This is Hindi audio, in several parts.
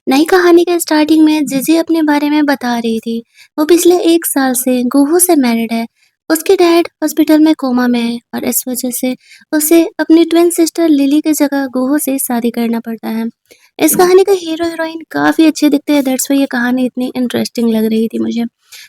नई कहानी के स्टार्टिंग में जिजी अपने बारे में बता रही थी। वो पिछले 1 साल से गुहू से मैरिड है। उसके डैड हॉस्पिटल में कोमा में है और इस वजह से उसे अपनी ट्विन सिस्टर लिली की जगह गुहू से शादी करना पड़ता है। इस कहानी का हीरो हीरोइन काफी अच्छे दिखते हैं, दैट्स वाई ये कहानी इतनी इंटरेस्टिंग लग रही थी मुझे।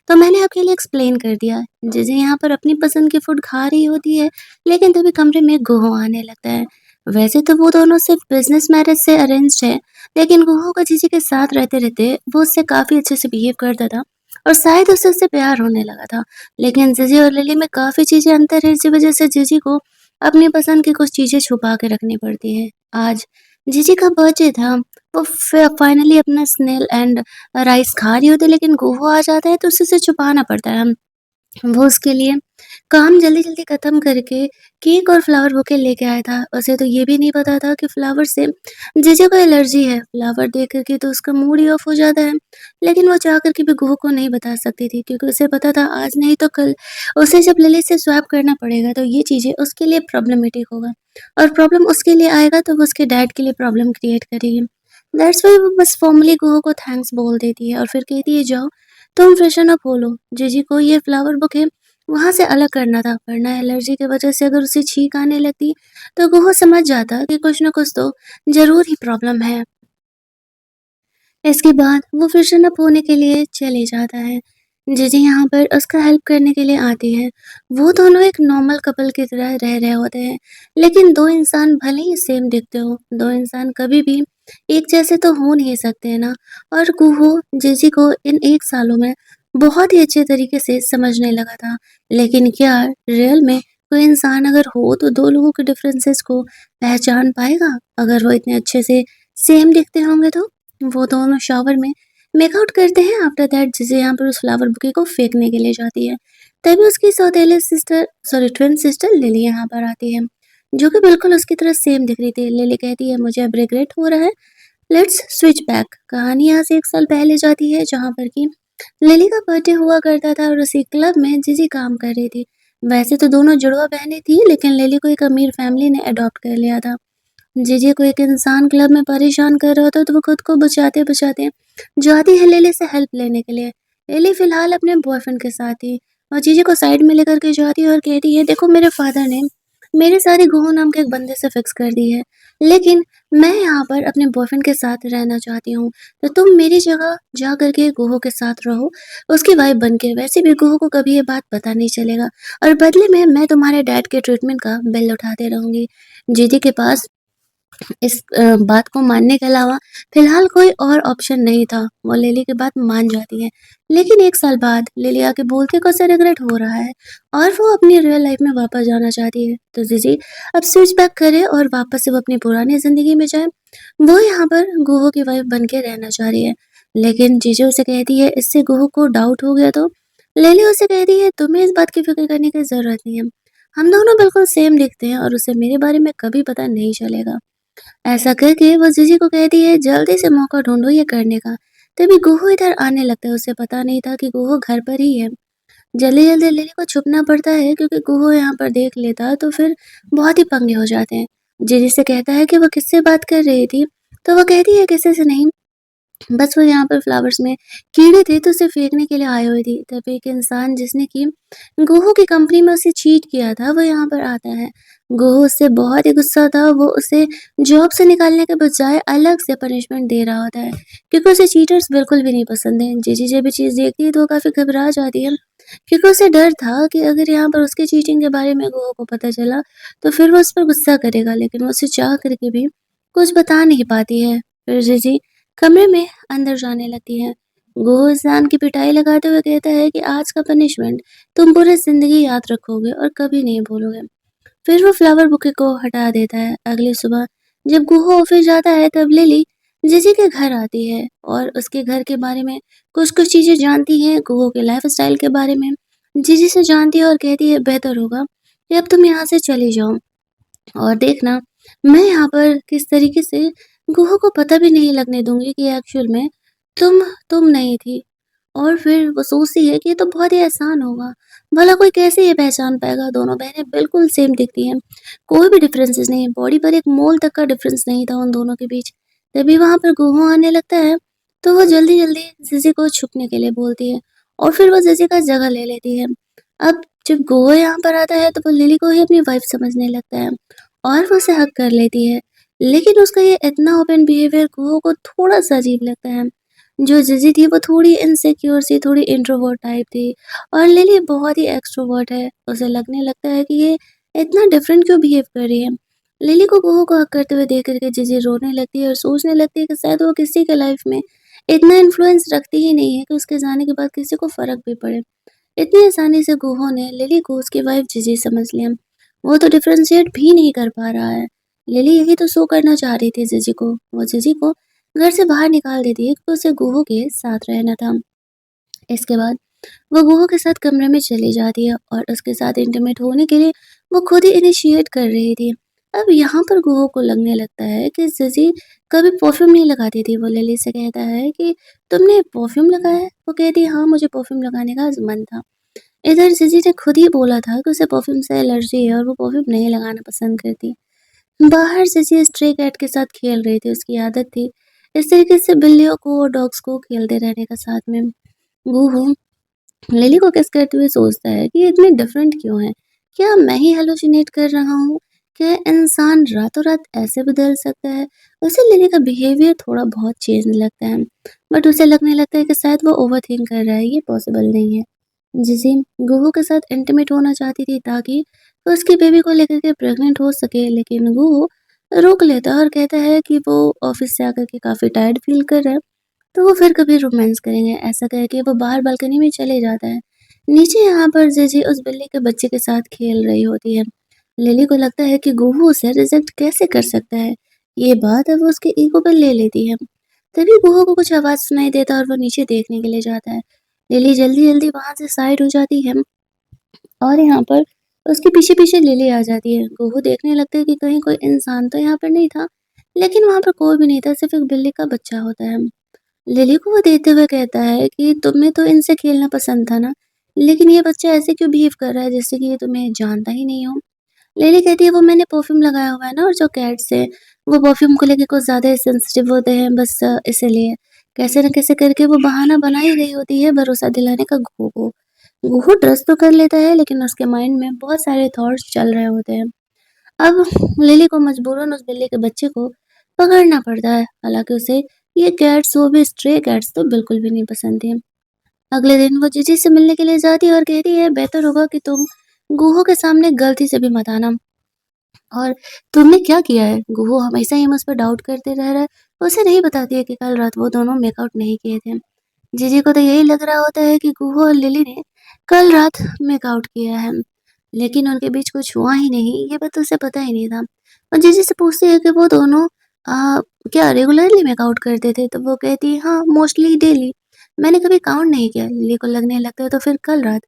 तो मैंने आपके लिए एक्सप्लेन कर दिया। जिजी यहाँ पर अपनी पसंद की फूड खा रही होती है, लेकिन तभी कमरे में गुहू आने लगता है। वैसे तो वो दोनों सिर्फ बिजनेस मैरिज से अरेंज्ड है, लेकिन गुहा का जीजी के साथ रहते-रहते वो उससे काफ़ी अच्छे से बिहेव करता था और शायद उसे उससे प्यार होने लगा था। लेकिन जीजी और लिली में काफ़ी चीज़ें अंतर है, इसी वजह से जीजी को अपनी पसंद की कुछ चीज़ें छुपा के रखनी पड़ती हैं। आज जीजी का बर्थडे था, वो फाइनली अपना स्नेल एंड राइस खा रही होती है, लेकिन गुहा आ जाता है तो उसे छुपाना पड़ता है। वो उसके लिए काम जल्दी-जल्दी खत्म करके केक और फ्लावर बुके लेके आया था। उसे तो ये भी नहीं पता था कि फ्लावर से जीजा को एलर्जी है। फ्लावर देख कर के तो उसका मूड ही ऑफ हो जाता है। लेकिन वो चाह कर के भी कुहू को नहीं बता सकती थी, क्योंकि उसे पता था आज नहीं तो कल उसे जब लिली से स्वैप करना पड़ेगा तो ये चीज़ें उसके लिए प्रॉब्लमेटिक होगा और प्रॉब्लम उसके लिए आएगा तो वो उसके डैड के लिए प्रॉब्लम क्रिएट करेगी। दैट्स व्हाई वो बस फॉर्मली कुहू को थैंक्स बोल देती है और फिर कहती है, जाओ तुम फ्रेशन अप हो लो। जीजी को ये फ्लावर बुके वहाँ से अलग करना था, वरना एलर्जी की वजह से अगर उसे छींक आने लगती तो वो समझ जाता कि कुछ न कुछ तो ज़रूर ही प्रॉब्लम है। इसके बाद वो फ्रेशन अप होने के लिए चले जाता है। जीजी यहाँ पर उसका हेल्प करने के लिए आती है। वो दोनों एक नॉर्मल कपल की तरह रह रहे होते हैं, लेकिन दो इंसान भले ही सेम दिखते हो, दो इंसान कभी भी एक जैसे तो हो नहीं सकते हैं ना। और कुहू जीजी को इन 1 सालों में बहुत ही अच्छे तरीके से समझने लगा था। लेकिन क्या रियल में कोई इंसान अगर हो तो दो लोगों के डिफरेंसेस को पहचान पाएगा? अगर वो इतने अच्छे से सेम दिखते होंगे तो? वो दोनों शॉवर में मेकआउट करते हैं। आफ्टर दैट जिसे यहाँ पर उस फ्लावर बुके को फेंकने के लिए जाती है। तभी उसकी सौतेली sister, sorry twin sister lily यहाँ पर आती है, जो कि बिल्कुल उसकी तरह सेम दिख रही थी। लिली कहती है, मुझे अब रिग्रेट हो रहा है, लेट्स स्विच बैक। कहानी यहाँ से 1 साल पहले जाती है, जहाँ पर कि लिली का बर्थडे हुआ करता था और उसी क्लब में जीजी काम कर रही थी। वैसे तो दोनों जुड़वा बहनें थी, लेकिन लिली को एक अमीर फैमिली ने अडॉप्ट कर लिया था। जीजी को एक इंसान क्लब में परेशान कर रहा होता है तो वो खुद को बचाते-बचाते जाती है लिली से हेल्प लेने के लिए। लिली फिलहाल अपने बॉयफ्रेंड के साथ थी और जीजी को साइड में लेकर के जाती है और कहती है, देखो मेरे फादर ने मेरी शादी गुहो नाम के एक बंदे से फिक्स कर दी है, लेकिन मैं यहाँ पर अपने बॉयफ्रेंड के साथ रहना चाहती हूँ, तो तुम मेरी जगह जा करके गुहो के साथ रहो, उसकी वाइफ बन के। वैसे भी गुहो को कभी ये बात पता नहीं चलेगा और बदले में मैं तुम्हारे डैड के ट्रीटमेंट का बिल उठाते रहूँगी। जीजी के पास इस बात को मानने के अलावा फिलहाल कोई और ऑप्शन नहीं था। वो लिली की बात मान जाती है। लेकिन 1 साल बाद लिली आके बोलती है कि उसे रिग्रेट हो रहा है और वो अपनी रियल लाइफ में वापस जाना चाहती है। तो जीजी अब स्विच बैक करे और वापस से वो अपनी पुरानी ज़िंदगी में जाए। वो यहाँ पर गुहो की वाइफ बन के रहना चाह रही है। लेकिन जीजी उसे कहती है, इससे गुहो को डाउट हो गया तो? लिली उसे कहती है, तुम्हें इस बात की फ़िक्र करने की ज़रूरत नहीं है। हम दोनों बिल्कुल सेम दिखते हैं और उसे मेरे बारे में कभी पता नहीं चलेगा। ऐसा करके वो जीजी को कहती है, जल्दी से मौका ढूंढो ये करने का। तभी गुहो इधर आने लगता है। उसे पता नहीं था कि गुहो घर पर ही है। जल्दी जल्दी लिली को छुपना पड़ता है, क्योंकि गुहो यहाँ पर देख लेता तो फिर बहुत ही पंगे हो जाते हैं। जीजी से कहता है कि वो किससे बात कर रही थी, तो वो कहती है किसी से नहीं, बस वो यहाँ पर फ्लावर्स में कीड़े थे तो उसे फेंकने के लिए आई हुई थी। तभी एक इंसान जिसने कि गोहू की कंपनी में उसे चीट किया था वो यहाँ पर आता है। गोहू उससे बहुत ही गुस्सा था। वो उसे जॉब से निकालने के बजाय अलग से पनिशमेंट दे रहा होता है, क्योंकि उसे चीटर्स बिल्कुल भी नहीं पसंद है। जीजी जब भी चीज़ देखती है तो वो काफ़ी घबरा जाती है, क्योंकि उसे डर था कि अगर यहाँ पर उसके चीटिंग के बारे में गोहू को पता चला तो फिर वो उस पर गुस्सा करेगा। लेकिन वो उसे चाह करके भी कुछ बता नहीं पाती है। फिर जीजी कमरे में अंदर जाने लगती है। गोह इंसान की पिटाई लगाते हुए कहता है कि आज का पनिशमेंट तुम पूरी जिंदगी याद रखोगे और कभी नहीं भूलोगे। फिर वो फ्लावर बुके को हटा देता है। अगली सुबह जब गोह ऑफिस जाता है तब लिली जीजी के घर आती है और उसके घर के बारे में कुछ कुछ चीजें जानती है, गोह के लाइफ स्टाइल के बारे में जीजी से जानती है और कहती है, बेहतर होगा कि अब तुम यहाँ से चली जाओ और देखना, मैं यहाँ पर किस तरीके से गुहा को पता भी नहीं लगने दूँगी कि एक्चुअल में तुम नहीं थी। और फिर वो सोचती है कि ये तो बहुत ही आसान होगा, भला कोई कैसे ये पहचान पाएगा? दोनों बहनें बिल्कुल सेम दिखती हैं, कोई भी डिफरेंसेस नहीं है, बॉडी पर एक मोल तक का डिफरेंस नहीं था उन दोनों के बीच। तभी वहाँ पर गोहू आने लगता है, तो वो जल्दी-जल्दी ज़िज़ी को छुपने के लिए बोलती है और फिर वो ज़िज़ी का जगह ले लेती है। अब जब गोहू यहाँ पर आता है तो वो लिली को ही अपनी वाइफ़ समझने लगता है और वो उसे हग कर लेती है। लेकिन उसका ये इतना ओपन बिहेवियर गोहू को थोड़ा-सा अजीब लगता है। जो ज़िज़ी थी वो थोड़ी इनसिक्योर सी, थोड़ी इंट्रोवर्ट टाइप थी और लिली बहुत ही एक्सट्रोवर्ट है। उसे लगने लगता है कि ये इतना डिफरेंट क्यों बिहेव कर रही है। लिली को कुहू को हग करते हुए देख कर के जीजी रोने लगती है और सोचने लगती है कि शायद वो किसी के लाइफ में इतना इन्फ्लुएंस रखती ही नहीं है कि उसके जाने के बाद किसी को फ़र्क भी पड़े। इतनी आसानी से कुहू ने लिली को उसकी वाइफ जीजी समझ लिया। वो तो डिफरेंशिएट भी नहीं कर पा रहा है। लिली यही तो शो करना चाह रही थी जीजी को। वो जीजी को घर से बाहर निकाल देती है क्योंकि उसे कुहू के साथ रहना था। इसके बाद वो गुहा के साथ कमरे में चली जाती है और उसके साथ इंटीमेट होने के लिए वो खुद ही इनिशिएट कर रही थी। अब यहाँ पर गुहा को लगने लगता है कि ज़िज़ी कभी परफ्यूम नहीं लगाती थी। वो लिली से कहता है कि तुमने परफ्यूम लगाया है? वो कहती है हाँ, मुझे परफ्यूम लगाने का मन था। इधर ज़िज़ी ने खुद ही बोला था कि उसे परफ्यूम से एलर्जी है और वो परफ्यूम नहीं लगाना पसंद करती। बाहर ज़िज़ी स्ट्रे कैट के साथ खेल रही थी, उसकी आदत थी इस तरीके से बिल्लियों को और डॉग्स को खेलते रहने का साथ में। गुहा लिली को किस करते हुए सोचता है कि ये इतने डिफरेंट क्यों है? क्या मैं ही हेलुसिनेट कर रहा हूँ? क्या इंसान रातों-रात ऐसे बदल सकता है? उसे लिली का बिहेवियर थोड़ा बहुत चेंज लगता है, बट उसे लगने लगता है कि शायद वो ओवरथिंक कर रहा है, ये पॉसिबल नहीं है। जिसे गुहू के साथ इंटीमेट होना चाहती थी ताकि वो उसकी बेबी को लेकर के प्रेग्नेंट हो सके, लेकिन गुहू रोक लेता है और कहता है कि वो ऑफिस से आकर के काफ़ी टायर्ड फील कर रहा है, तो वो फिर कभी रोमांस करेंगे, ऐसा कह के वो बाहर बालकनी में चले जाता है। नीचे यहाँ पर जीजी उस बिल्ली के बच्चे के साथ खेल रही होती है। लिली को लगता है कि गुहू उसे रिजेक्ट कैसे कर सकता है। ये बात अब वो उसके ईगो पर ले लेती है। तभी गुहू को कुछ आवाज़ सुनाई देता है और वो नीचे देखने के लिए जाता है। लिली जल्दी-जल्दी वहाँ से साइड हो जाती है और यहाँ पर उसके पीछे-पीछे लिली आ जाती है। गुहू देखने लगता है कि कहीं कोई इंसान तो यहाँ पर नहीं था, लेकिन वहाँ पर कोई भी नहीं था, सिर्फ़ एक बिल्ली का बच्चा होता है। लिली को वो देखते हुए कहता है कि तुम्हें तो इनसे खेलना पसंद था ना, लेकिन ये बच्चा ऐसे क्यों बिहेव कर रहा है जैसे कि ये तुम्हें जानता ही नहीं हो। लिली कहती है वो मैंने परफ्यूम लगाया हुआ है ना और जो कैट्स है वो परफ्यूम को लेके कुछ ज़्यादा ही सेंसिटिव होते हैं, बस इसीलिए। कैसे न कैसे करके वो बहाना बना ही रही होती है भरोसा दिलाने का गुहू को। गुहू ट्रस्ट तो कर लेता है लेकिन उसके माइंड में बहुत सारे थॉट्स चल रहे होते हैं। अब लिली को मजबूरन उस बिल्ली के बच्चे को पकड़ना पड़ता है, हालाँकि उसे ये कैट्स, वो भी स्ट्रे कैट्स, तो बिल्कुल भी नहीं पसंद थी। अगले दिन वो जीजी से मिलने के लिए जाती है और कहती है बेहतर होगा कि तुम गुहो के सामने गलती से भी मत आना। और तुमने क्या किया है? गुहो हमेशा ही मुझ पर डाउट करते रह रहा है। वो उसे नहीं बताती है कि कल रात वो दोनों मेकआउट नहीं किए थे। जीजी को तो यही लग रहा होता है कि गुहो और लिली ने कल रात मेकआउट किया है, लेकिन उनके बीच कुछ हुआ ही नहीं, ये बात तो उसे पता ही नहीं था। और जीजी से पूछती है कि वो दोनों क्या रेगुलरली मेकआउट करते थे? तो वो कहती है हाँ, मोस्टली डेली। मैंने कभी काउंट नहीं किया। लिली को लगने लगता है तो फिर कल रात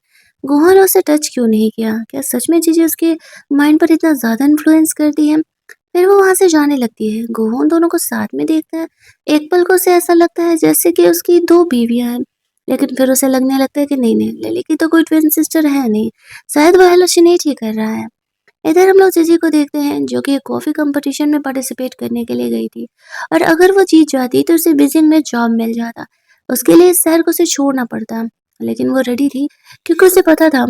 गुहा ने उसे टच क्यों नहीं किया? क्या सच में जीजी उसके माइंड पर इतना ज़्यादा इन्फ्लुएंस करती है? फिर वो वहाँ से जाने लगती है। गुहा उन दोनों को साथ में देखता है। एक पल को उसे ऐसा लगता है जैसे कि उसकी 2 बीवियाँ हैं। लेकिन फिर उसे लगने लगता है कि नहीं-नहीं, लिली की तो कोई ट्विन सिस्टर है नहीं। शायद वो हैलुसिनेट ही कर रहा है। इधर हम लोग जीजी को देखते हैं जो कि एक कॉफ़ी कंपटीशन में पार्टिसिपेट करने के लिए गई थी और अगर वो जीत जाती तो उसे बीजिंग में जॉब मिल जाता। उसके लिए इस शहर को उसे छोड़ना पड़ता। लेकिन वो रेडी थी क्योंकि उसे पता था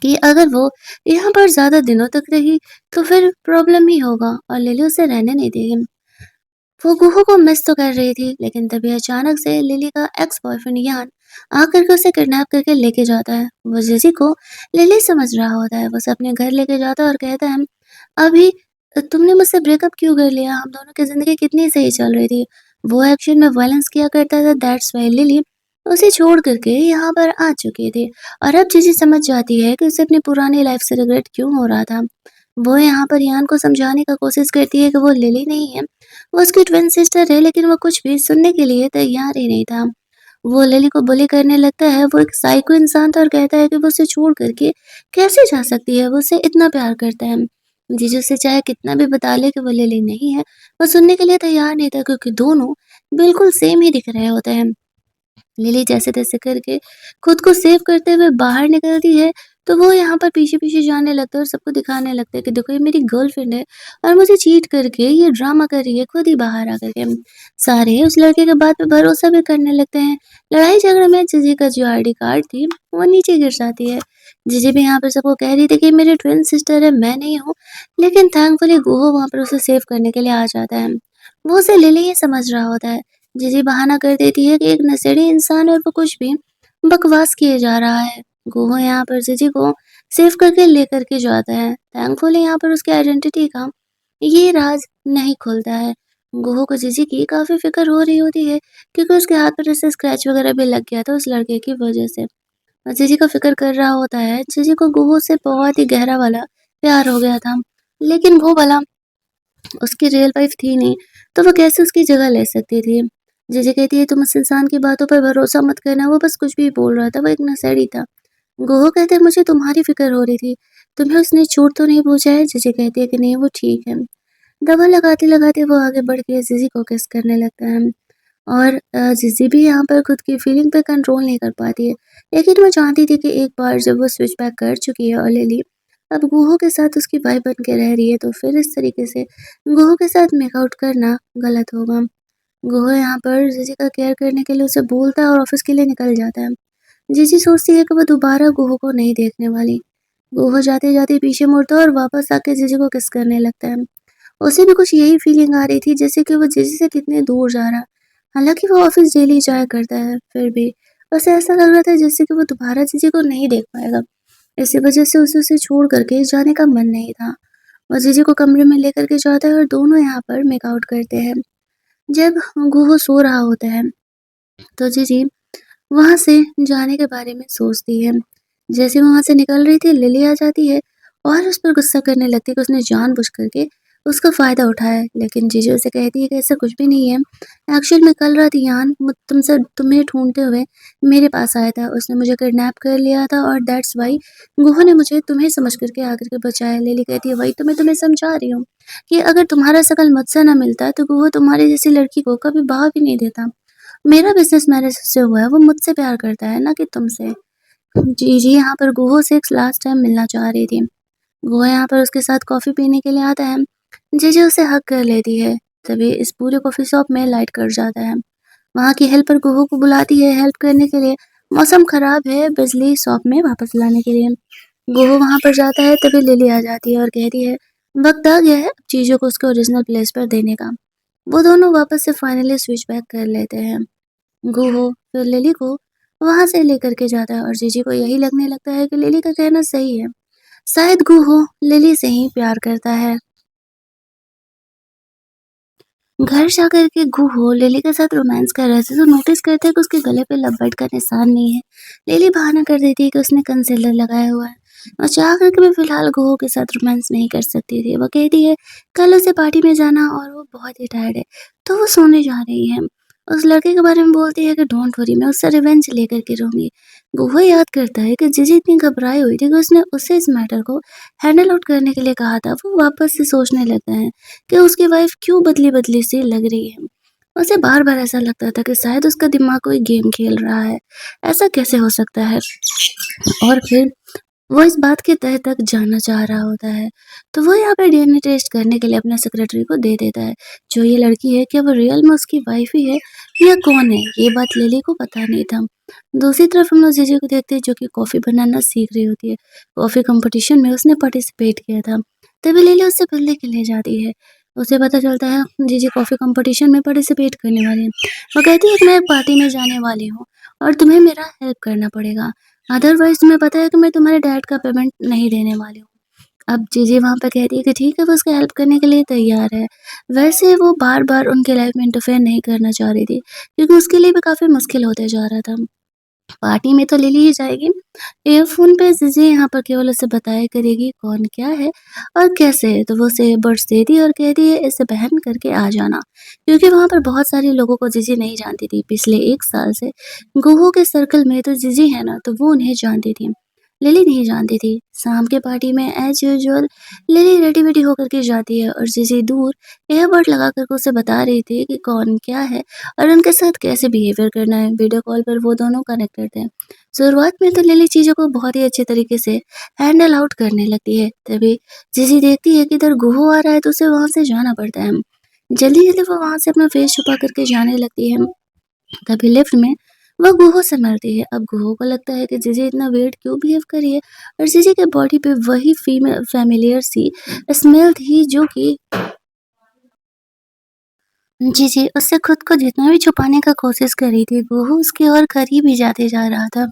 कि अगर वो यहाँ पर ज़्यादा दिनों तक रही तो फिर प्रॉब्लम ही होगा और लिली उसे रहने नहीं देगी। वो गुहा को मिस तो कर रही थी, लेकिन तभी अचानक से लिली का एक्स बॉयफ्रेंड यान आकर के उसे किडनैप करके लेके जाता है। वो जिजी को लिली समझ रहा होता है, वो उसे अपने घर लेके जाता है और कहता है अभी तुमने मुझसे ब्रेकअप क्यों कर लिया? हम दोनों की ज़िंदगी कितनी सही चल रही थी। वो एक्चुअल में वायलेंस किया करता था, दैट्स व्हाई लिली उसे छोड़ कर के यहाँ पर आ चुकी थी और अब जिजी समझ जाती है कि उसे अपनी पुरानी लाइफ से रिग्रेट क्यों हो रहा था। वो यहाँ पर यान को समझाने का कोशिश करती है कि वो लिली नहीं है, वो उसकी ट्विन सिस्टर है, लेकिन वो कुछ भी सुनने के लिए तैयार ही नहीं था। वो लिली को बुली करने लगता है, वो एक साइको इंसान था और कहता है कि वो उसे छोड़ कर के कैसे जा सकती है, वो उसे इतना प्यार करता है। जीजू उसे चाहे कितना भी बता ले कि वो लिली नहीं है, वो सुनने के लिए तैयार नहीं था क्योंकि दोनों बिल्कुल सेम ही दिख रहे होते हैं। लिली जैसे-तैसे करके खुद को सेव करते हुए बाहर निकलती है, तो वो यहाँ पर पीछे-पीछे जाने लगता है और सबको दिखाने लगता है कि देखो ये मेरी गर्लफ्रेंड है और मुझे चीट करके ये ड्रामा कर रही है खुद ही बाहर आकर के। सारे उस लड़के के बात पे भरोसा भी करने लगते हैं। लड़ाई-झगड़े में जीजी का जो आईडी कार्ड थी, वो नीचे गिर जाती है। जीजी भी यहाँ पर सबको कह रही थी कि मेरी ट्विन सिस्टर है, मैं नहीं हूँ। लेकिन थैंकफुली गुहो वहाँ पर उसे सेव करने के लिए आ जाता है। वो उसे लिली ही समझ रहा होता है। जीजी बहाना कर देती है कि एक नशेड़ी इंसान है और वो कुछ भी बकवास किए जा रहा है। गुहो यहाँ पर जीजी को सेव करके लेकर के जाता है। थैंकफुली यहाँ पर उसकी आइडेंटिटी का ये राज नहीं खुलता है। गुहो को जीजी की काफ़ी फ़िक्र हो रही होती है क्योंकि उसके हाथ पर जैसे स्क्रैच वगैरह भी लग गया था उस लड़के की वजह से। और जीजी का फ़िक्र कर रहा होता है। जीजी को गुहो से बहुत ही गहरा वाला प्यार हो गया था। लेकिन वो भला उसकी रियल वाइफ थी नहीं, तो वो कैसे उसकी जगह ले सकती थी? जीजी कहती है तुम उस इंसान की बातों पर भरोसा मत करना, वो बस कुछ भी बोल रहा था, वो एक नशेड़ी था। गुहो कहते हैं मुझे तुम्हारी फ़िक्र हो रही थी, तुम्हें उसने चोट तो नहीं पहुँचाया? जीजी कहती है कि नहीं वो ठीक है। दवा लगाते-लगाते वो आगे बढ़ के जीजी को किस करने लगता है और जीजी भी यहाँ पर खुद की फीलिंग पे कंट्रोल नहीं कर पाती है। लेकिन वो जानती थी कि एक बार जब वो स्विच बैक कर चुकी है और लिली अब गुहो के साथ उसकी वाइफ बन के रह रही है, तो फिर इस तरीके से गुहो के साथ मेकआउट करना गलत होगा। गुहो यहाँ पर जीजी का केयर करने के लिए उसे बोलता है और ऑफिस के लिए निकल जाता है। जीजी सोचती है कि वो दोबारा गुहो को नहीं देखने वाली। गुहो जाते-जाते पीछे मुड़ता है और वापस आके जीजी को किस करने लगता है। उसे भी कुछ यही फीलिंग आ रही थी जैसे कि वो जीजी से कितने दूर जा रहा। हालाँकि वो ऑफिस डेली जाया करता है, फिर भी उसे ऐसा लग रहा था जैसे कि वो दोबारा जीजी को नहीं देख पाएगा। इसी वजह से उसे छोड़ कर के जाने का मन नहीं था। वो जीजी को कमरे में लेकर के जाता है और दोनों यहाँ पर मेकआउट करते हैं। जब गुहो सो रहा होता है, तो जीजी वहाँ से जाने के बारे में सोचती है। जैसे वो वहाँ से निकल रही थी, लिली आ जाती है और उस पर गुस्सा करने लगती है कि उसने जानबूझ करके उसका फ़ायदा उठाया है। लेकिन जीजू उसे कहती है कि ऐसा कुछ भी नहीं है। एक्चुअल में कल रात यान तुमसे तुम्हें ढूँढते हुए मेरे पास आया था। उसने मुझे किडनैप कर लिया था और दैट्स व्हाई गुहा ने मुझे तुम्हें समझ कर के आकर के बचाया। लिली कहती है वही तो मैं तुम्हें समझा रही हूँ कि अगर तुम्हारा शकल मुझसे ना मिलता तो गुहा तुम्हारी जैसी लड़की को कभी भाव ही नहीं देता। मेरा बिज़नेस मैरिज उससे हुआ है, वो मुझसे प्यार करता है, ना कि तुमसे। जी, यहाँ पर गुहो से एक लास्ट टाइम मिलना चाह रही थी। गुहा यहाँ पर उसके साथ कॉफ़ी पीने के लिए आता है। जीजी उसे हग कर लेती है, तभी इस पूरे कॉफ़ी शॉप में लाइट कट जाता है। वहाँ की हेल्पर गुहो को बुलाती है हेल्प करने के लिए। मौसम खराब है, बिजली शॉप में वापस लाने के लिए। गुहो वहाँ पर जाता है, तभी लिली आ जाती है और कहती है, वक़्त आ गया है चीज़ों को उसके ओरिजिनल प्लेस पर देने का। वो दोनों वापस से फाइनली स्विच बैक कर लेते हैं। गुहो फिर लिली को वहाँ से लेकर के जाता है और जीजी को यही लगने लगता है कि लिली का कहना सही है। शायद गुहो लिली से ही प्यार करता है। घर जाकर के गुहो लिली के साथ रोमांस कर रहे थे तो नोटिस करते हैं कि उसके गले पे लव का निशान नहीं है। लिली बहाना कर देती है कि उसने कंसीलर लगाया हुआ है और चाह करके भी फिलहाल गुहो के साथ रोमांस नहीं कर सकती थी। वो कहती है कल उसे पार्टी में जाना और वो बहुत ही टायर्ड है, तो वो सोने जा रही है। उस लड़के के बारे में बोलती है कि डोंट वरी, मैं उससे रिवेंज लेकर के रहूंगी। गुहो याद करता है कि जीजी इतनी घबराई हुई थी कि उसने उसे इस मैटर को हैंडल आउट करने के लिए कहा था। वो वापस से सोचने लगता है कि उसकी वाइफ क्यों बदली-बदली सी लग रही है। उसे बार-बार ऐसा लगता था कि शायद उसका दिमाग कोई गेम खेल रहा है। ऐसा कैसे हो सकता है? और फिर वो इस बात की तह तक जानना चाह रहा होता है, तो वो यहाँ पे डीएनए टेस्ट करने के लिए अपने सेक्रेटरी को दे देता है। जो ये लड़की है, क्या वो रियल में उसकी वाइफ ही है या कौन है? ये बात लिली को पता नहीं था। दूसरी तरफ हम लोग जीजी को देखते हैं जो कि कॉफ़ी बनाना सीख रही होती है। कॉफ़ी कॉम्पिटिशन में उसने पार्टिसिपेट किया था, तभी लिली उससे मिलने के लिए जाती है। उसे पता चलता है जीजी कॉफ़ी कॉम्पिटिशन में पार्टिसिपेट करने वाली हैं। वो कहती है कि मैं एक पार्टी में जाने वाली हूँ और तुम्हें मेरा हेल्प करना पड़ेगा। अदरवाइज़ तुम्हें पता है कि मैं तुम्हारे डैड का पेमेंट नहीं देने वाली हूँ। अब जीजी वहाँ पे कहती है कि ठीक है, वो उसकी हेल्प करने के लिए तैयार है। वैसे वो बार-बार उनकी लाइफ़ में इंटरफेयर नहीं करना चाह रही थी, क्योंकि उसके लिए भी काफ़ी मुश्किल होते जा रहा था। पार्टी में तो लिली ही जाएगी। ईयरफ़ोन पे जीजी यहाँ पर केवल उसे बताया करेगी कौन क्या है और कैसे है, तो वो उसे ईयरबड्स देती है और कहती है इसे पहन करके आ जाना। क्योंकि वहाँ पर बहुत सारे लोगों को जीजी नहीं जानती थी। पिछले 1 साल से गुहो के सर्कल में तो जीजी है ना, तो वो उन्हें जानती थी। लिली नहीं जानती थी। शाम के पार्टी में एज़ यूजुअल लिली रेडी-वेडी होकर के जाती है और जीजी दूर ईयरबड लगा कर के उसे बता रही थी कि कौन क्या है और उनके साथ कैसे बिहेवियर करना है। वीडियो कॉल पर वो दोनों कनेक्टेड थे। शुरुआत में तो लिली चीज़ों को बहुत ही अच्छे तरीके से हैंडल आउट करने लगती है। तभी जीजी देखती है कि इधर गुहू आ रहा है तो उसे वहाँ से जाना पड़ता है। जल्दी-जल्दी वो वहाँ से अपना फेस छुपा करके जाने लगती है। तभी लिफ्ट में वो गुहो से मिलती है। अब गुहो को लगता है कि जीजी इतना वियर्ड क्यों बिहेव कर रही है और जीजी के बॉडी पे वही फीमेल फ़ैमिलियर सी स्मेल थी जो कि जीजी उससे खुद को जितना भी छुपाने का कोशिश कर रही थी, गुहो उसकी ओर करीब ही जाते जा रहा था।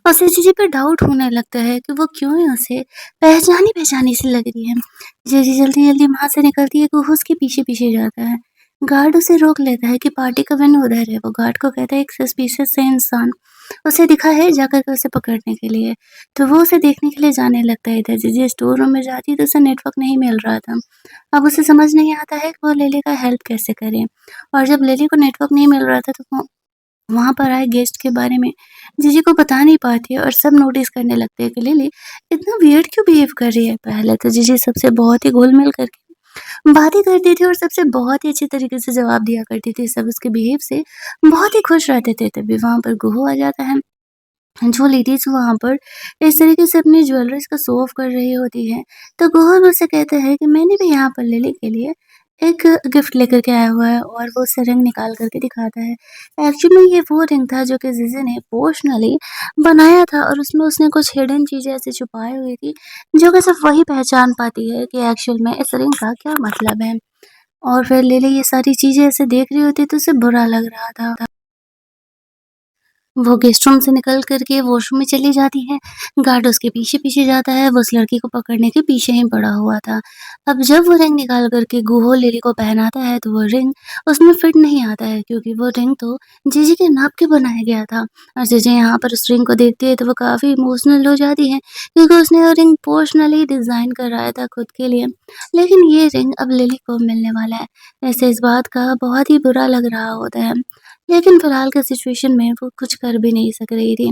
उसे जीजी पे डाउट होने लगता है कि वो क्यों ही उसे पहचानी-पहचानी सी लग रही है। जीजी जल्दी-जल्दी वहाँ से निकलती है, गुहो उसके पीछे-पीछे जाता है। गार्ड उसे रोक लेता है कि पार्टी का वेन्यू उधर है। वो गार्ड को कहता है एक सस्पिशियस सा इंसान उसे दिखा है, जाकर के उसे पकड़ने के लिए। तो वो उसे देखने के लिए जाने लगता है। इधर जीजी स्टोर रूम में जाती है तो उसे नेटवर्क नहीं मिल रहा था। अब उसे समझ नहीं आता है कि वो लिली का हेल्प कैसे करे। और जब लिली को नेटवर्क नहीं मिल रहा था तो वो वहाँ पर आए गेस्ट के बारे में जीजी को बता नहीं पाती है और सब नोटिस करने लगते हैं कि लिली इतना वियर्ड क्यों बिहेव कर रही है। पहले तो जीजी सबसे बहुत ही घुल-मिल करके बातें करती थी और सबसे बहुत ही अच्छे तरीके से जवाब दिया करती थी। सब उसके बिहेव से बहुत ही खुश रहते थे। तभी वहाँ पर गुहू आ जाता है। जो लेडीज़ वहाँ पर इस तरीके से अपनी ज्वेलरीज़ का शो ऑफ कर रही होती हैं, तो गौहर मुझसे कहता है कि मैंने भी यहाँ पर लिली के लिए एक गिफ्ट लेकर के आया हुआ है और वो उससे रिंग निकाल कर के दिखाता है। एक्चुअली ये वो रिंग था जो कि जीज़ी ने पर्सनली बनाया था और उसमें उसने कुछ हिडन चीज़ें ऐसे छुपाई हुई थी, जो कि सिर्फ़ वही पहचान पाती है कि एक्चुअल में इस रिंग का क्या मतलब है। और फिर लिली ये सारी चीज़ें ऐसे देख रही होती है तो उसे बुरा लग रहा था। वो गेस्ट रूम से निकल कर के वॉशरूम में चली जाती है। गार्ड उसके पीछे-पीछे जाता है, वो उस लड़की को पकड़ने के पीछे ही पड़ा हुआ था। अब जब वो रिंग निकाल कर के गुहो लिली को पहनाता है तो वो रिंग उसमें फिट नहीं आता है क्योंकि वो रिंग तो जीजी के नाप के बनाया गया था। और जीजी यहाँ पर उस रिंग को देखती है तो वो काफ़ी इमोशनल हो जाती है क्योंकि उसने वो रिंग पर्सनली डिज़ाइन कराया था खुद के लिए। लेकिन ये रिंग अब लिली को मिलने वाला है। ऐसे इस बात का बहुत ही बुरा लग रहा होता है। लेकिन फ़िलहाल के सिचुएशन में वो कुछ कर भी नहीं सक रही थी।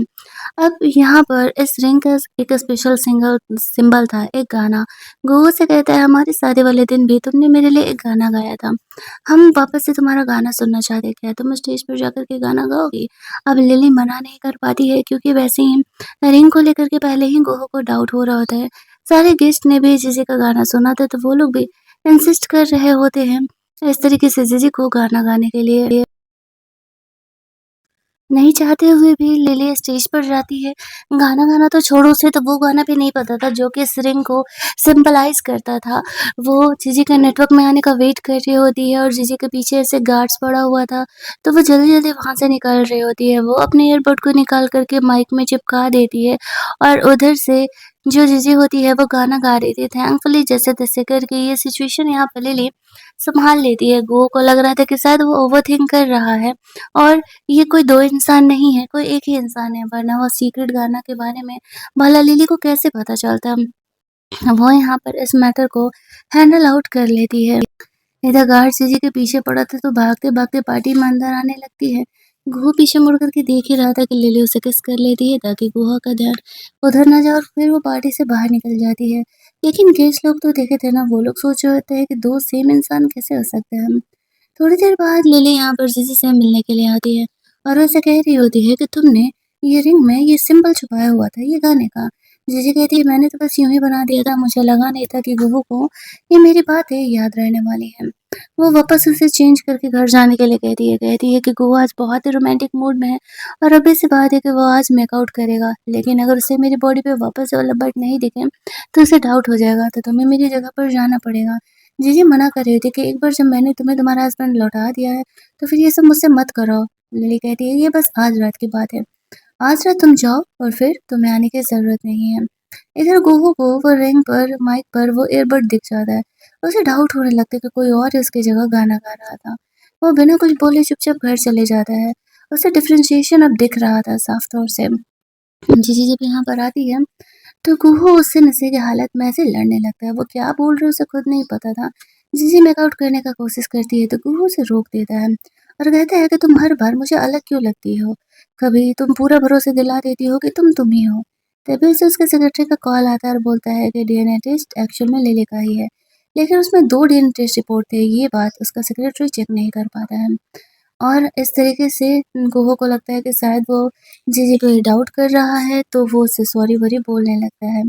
अब यहाँ पर इस रिंग का एक स्पेशल सिंबल था, एक गाना। गूगल से कहता है हमारी शादी वाले दिन भी तुमने मेरे लिए एक गाना गाया था। हम वापस से तुम्हारा गाना सुनना चाहते हैं, क्या तुम स्टेज पर जाकर के गाना गाओगी? अब लिली मना नहीं कर पाती है क्योंकि वैसे ही रिंग को लेकर के पहले ही गूगल को डाउट हो रहा होता है। सारे गेस्ट ने भी जीजी का गाना सुना था तो वो लोग भी इंसिस्ट कर रहे होते हैं इस तरीके से जीजी को गाना गाने के लिए। नहीं चाहते हुए भी लिली स्टेज पर जाती है। गाना गाना तो छोड़ो, उसे तो वो गाना भी नहीं पता था जो कि इस रिंग को सिम्बलाइज़ करता था। वो जीजी का नेटवर्क में आने का वेट कर रही होती है और जीजी के पीछे ऐसे गार्ड्स पड़ा हुआ था, तो वो जल्दी-जल्दी वहाँ से निकल रही होती है। वो अपने ईयरबड को निकाल कर के माइक में चिपका देती है और उधर से जो जीजी होती है वो गाना गा रही थी। थैंकफुली जैसे-तैसे करके ये सिचुएशन यहाँ पे लिली सँभाल लेती है। गो को लग रहा था कि शायद वो ओवरथिंक कर रहा है और ये कोई 2 इंसान नहीं है, कोई एक ही इंसान है, वरना वो सीक्रेट गाना के बारे में भला लिली को कैसे पता चलता? वो यहाँ पर इस मैटर को हैंडल आउट कर लेती है। इधर गार्ड जीजी के पीछे पड़ा था तो भागते-भागते पार्टी में अंदर आने लगती है। गुहा पीछे मुड़ कर के देख ही रहा था कि लिली उसे किस कर लेती है ताकि गुहा का ध्यान उधर ना जाए और फिर वो पार्टी से बाहर निकल जाती है। लेकिन गेस्ट लोग तो देखे थे ना, वो लोग सोच रहे होते हैं कि 2 सेम इंसान कैसे हो सकते हैं? थोड़ी देर बाद लिली यहाँ पर जीजी से मिलने के लिए आती है और उनसे कह रही होती है कि तुमने ये रिंग में ये सिंबल छुपाया हुआ था ये गाने का। जीजी कहती है मैंने तो बस यूं ही बना दिया था, मुझे लगा नहीं था कि गुगू को ये मेरी बातें याद रहने वाली है। वो वापस उसे चेंज करके घर जाने के लिए कहती है कि गुगू आज बहुत ही रोमांटिक मूड में है और अभी सी बात है कि वो आज मेकआउट करेगा, लेकिन अगर उसे मेरी बॉडी पे वापस से वाला बट नहीं दिखे तो उसे डाउट हो जाएगा, तो तुम्हें मेरी जगह पर जाना पड़ेगा। जीजी मना कर रही थी कि एक बार जब मैंने तुम्हें तुम्हारा हस्बैंड लौटा दिया है, तो फिर ये सब मुझसे मत करो। लिली कहती है, "ये बस आज रात की बात है। आज रात तुम जाओ और फिर तुम्हें आने की ज़रूरत नहीं है।" इधर गुगू को वो रिंग पर, माइक पर वो ईयरबड दिख जाता है। उसे डाउट होने लगता है कि कोई और ही उसकी जगह गाना गा रहा था। वो बिना कुछ बोले चुपचाप घर चले जाता है। उसे डिफरेंशिएशन अब दिख रहा था साफ तौर से। जीजी जब यहाँ पर आती है तो कुहू उससे नशे की हालत में ऐसे लड़ने लगता है। वो क्या बोल रहा है उसे खुद नहीं पता था। जीजी मेकआउट करने का कोशिश करती है तो कुहू उसे रोक देता है और कहता है कि तुम हर बार मुझे अलग क्यों लगती हो? कभी तुम पूरा भरोसा दिला देती हो कि तुम ही हो। तभी उसे उसके सेक्रेटरी का कॉल आता है और बोलता है कि डीएनए टेस्ट एक्चुअल में लिली का ही है। लेकिन उसमें 2 डीएनए टेस्ट रिपोर्ट थे, ये बात उसका सेक्रेटरी चेक नहीं कर पाता है। और इस तरीके से गुहो को लगता है कि शायद वो जीजी को ही डाउट कर रहा है, तो वो उससे सॉरी-वॉरी बोलने लगता है।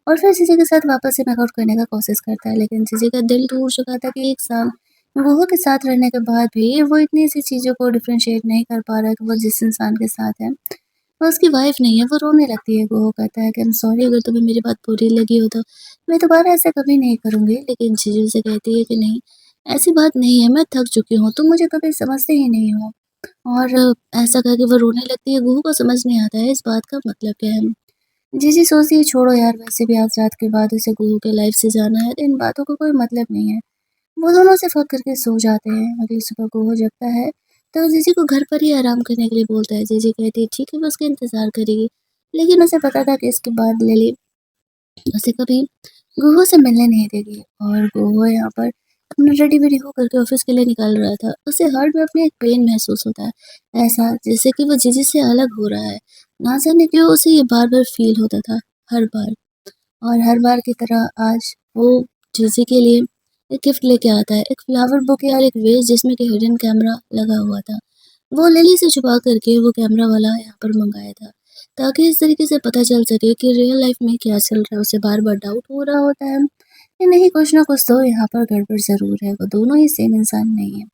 और फिर जीजी के साथ वापस से मेकआउट करने का कोशिश करता है, लेकिन जीजी का दिल टूट चुका था कि 1 साल गुहो के साथ रहने के बाद भी वो इतनी सी चीज़ों को डिफरेंशिएट नहीं कर पा रहा है कि वो जिस इंसान के साथ है, वो उसकी वाइफ़ नहीं है। वो रोने लगती है, गुहो कहता है कि आई एम सॉरी, अगर तुम्हें मेरी बात बुरी लगी हो तो मैं दोबारा ऐसा कभी नहीं करूँगी। लेकिन जीजी उसे कहती है कि नहीं, ऐसी बात नहीं है, मैं थक चुकी हूँ, तुम मुझे कभी समझते ही नहीं हो। और ऐसा कह के वो रोने लगती है। गुहो को समझ नहीं आता है इस बात का मतलब क्या है। जीजी सोचती है छोड़ो यार, वैसे भी आज रात के बाद उसे गुरु के लाइफ से जाना है, तो इन बातों का कोई मतलब नहीं है। वो दोनों सिर्फ हक करके सो जाते हैं। अगली सुबह गुरु जगता है तो जीजी को घर पर ही आराम करने के लिए बोलता है। जीजी कहती है ठीक है, वो उसका इंतजार करेगी। लेकिन उसे पता था कि इसके बाद लिली उसे कभी गुहो से मिलने नहीं देगी। और गुहो यहाँ पर अपना रेडी-वेडी होकर के ऑफिस के लिए निकल रहा था। उसे हार्ट में अपने एक पेन महसूस होता है, ऐसा जैसे कि वो जीजी से अलग हो रहा है। ना जाने क्यों उसे ये बार-बार फील होता था, हर बार। और हर बार की तरह आज वो जीजी के लिए एक गिफ्ट लेके आता है, एक फ्लावर बुके और एक वेस जिसमें कि हिडन कैमरा लगा हुआ था। वो लिली से छुपा करके वो कैमरा वाला यहाँ पर मंगाया था, ताकि इस तरीके से पता चल सके कि रियल लाइफ में क्या चल रहा है। उसे बार-बार डाउट हो रहा होता है कि नहीं, कुछ ना कुछ तो यहाँ पर गड़बड़ ज़रूर है, वो दोनों ही सेम इंसान नहीं है।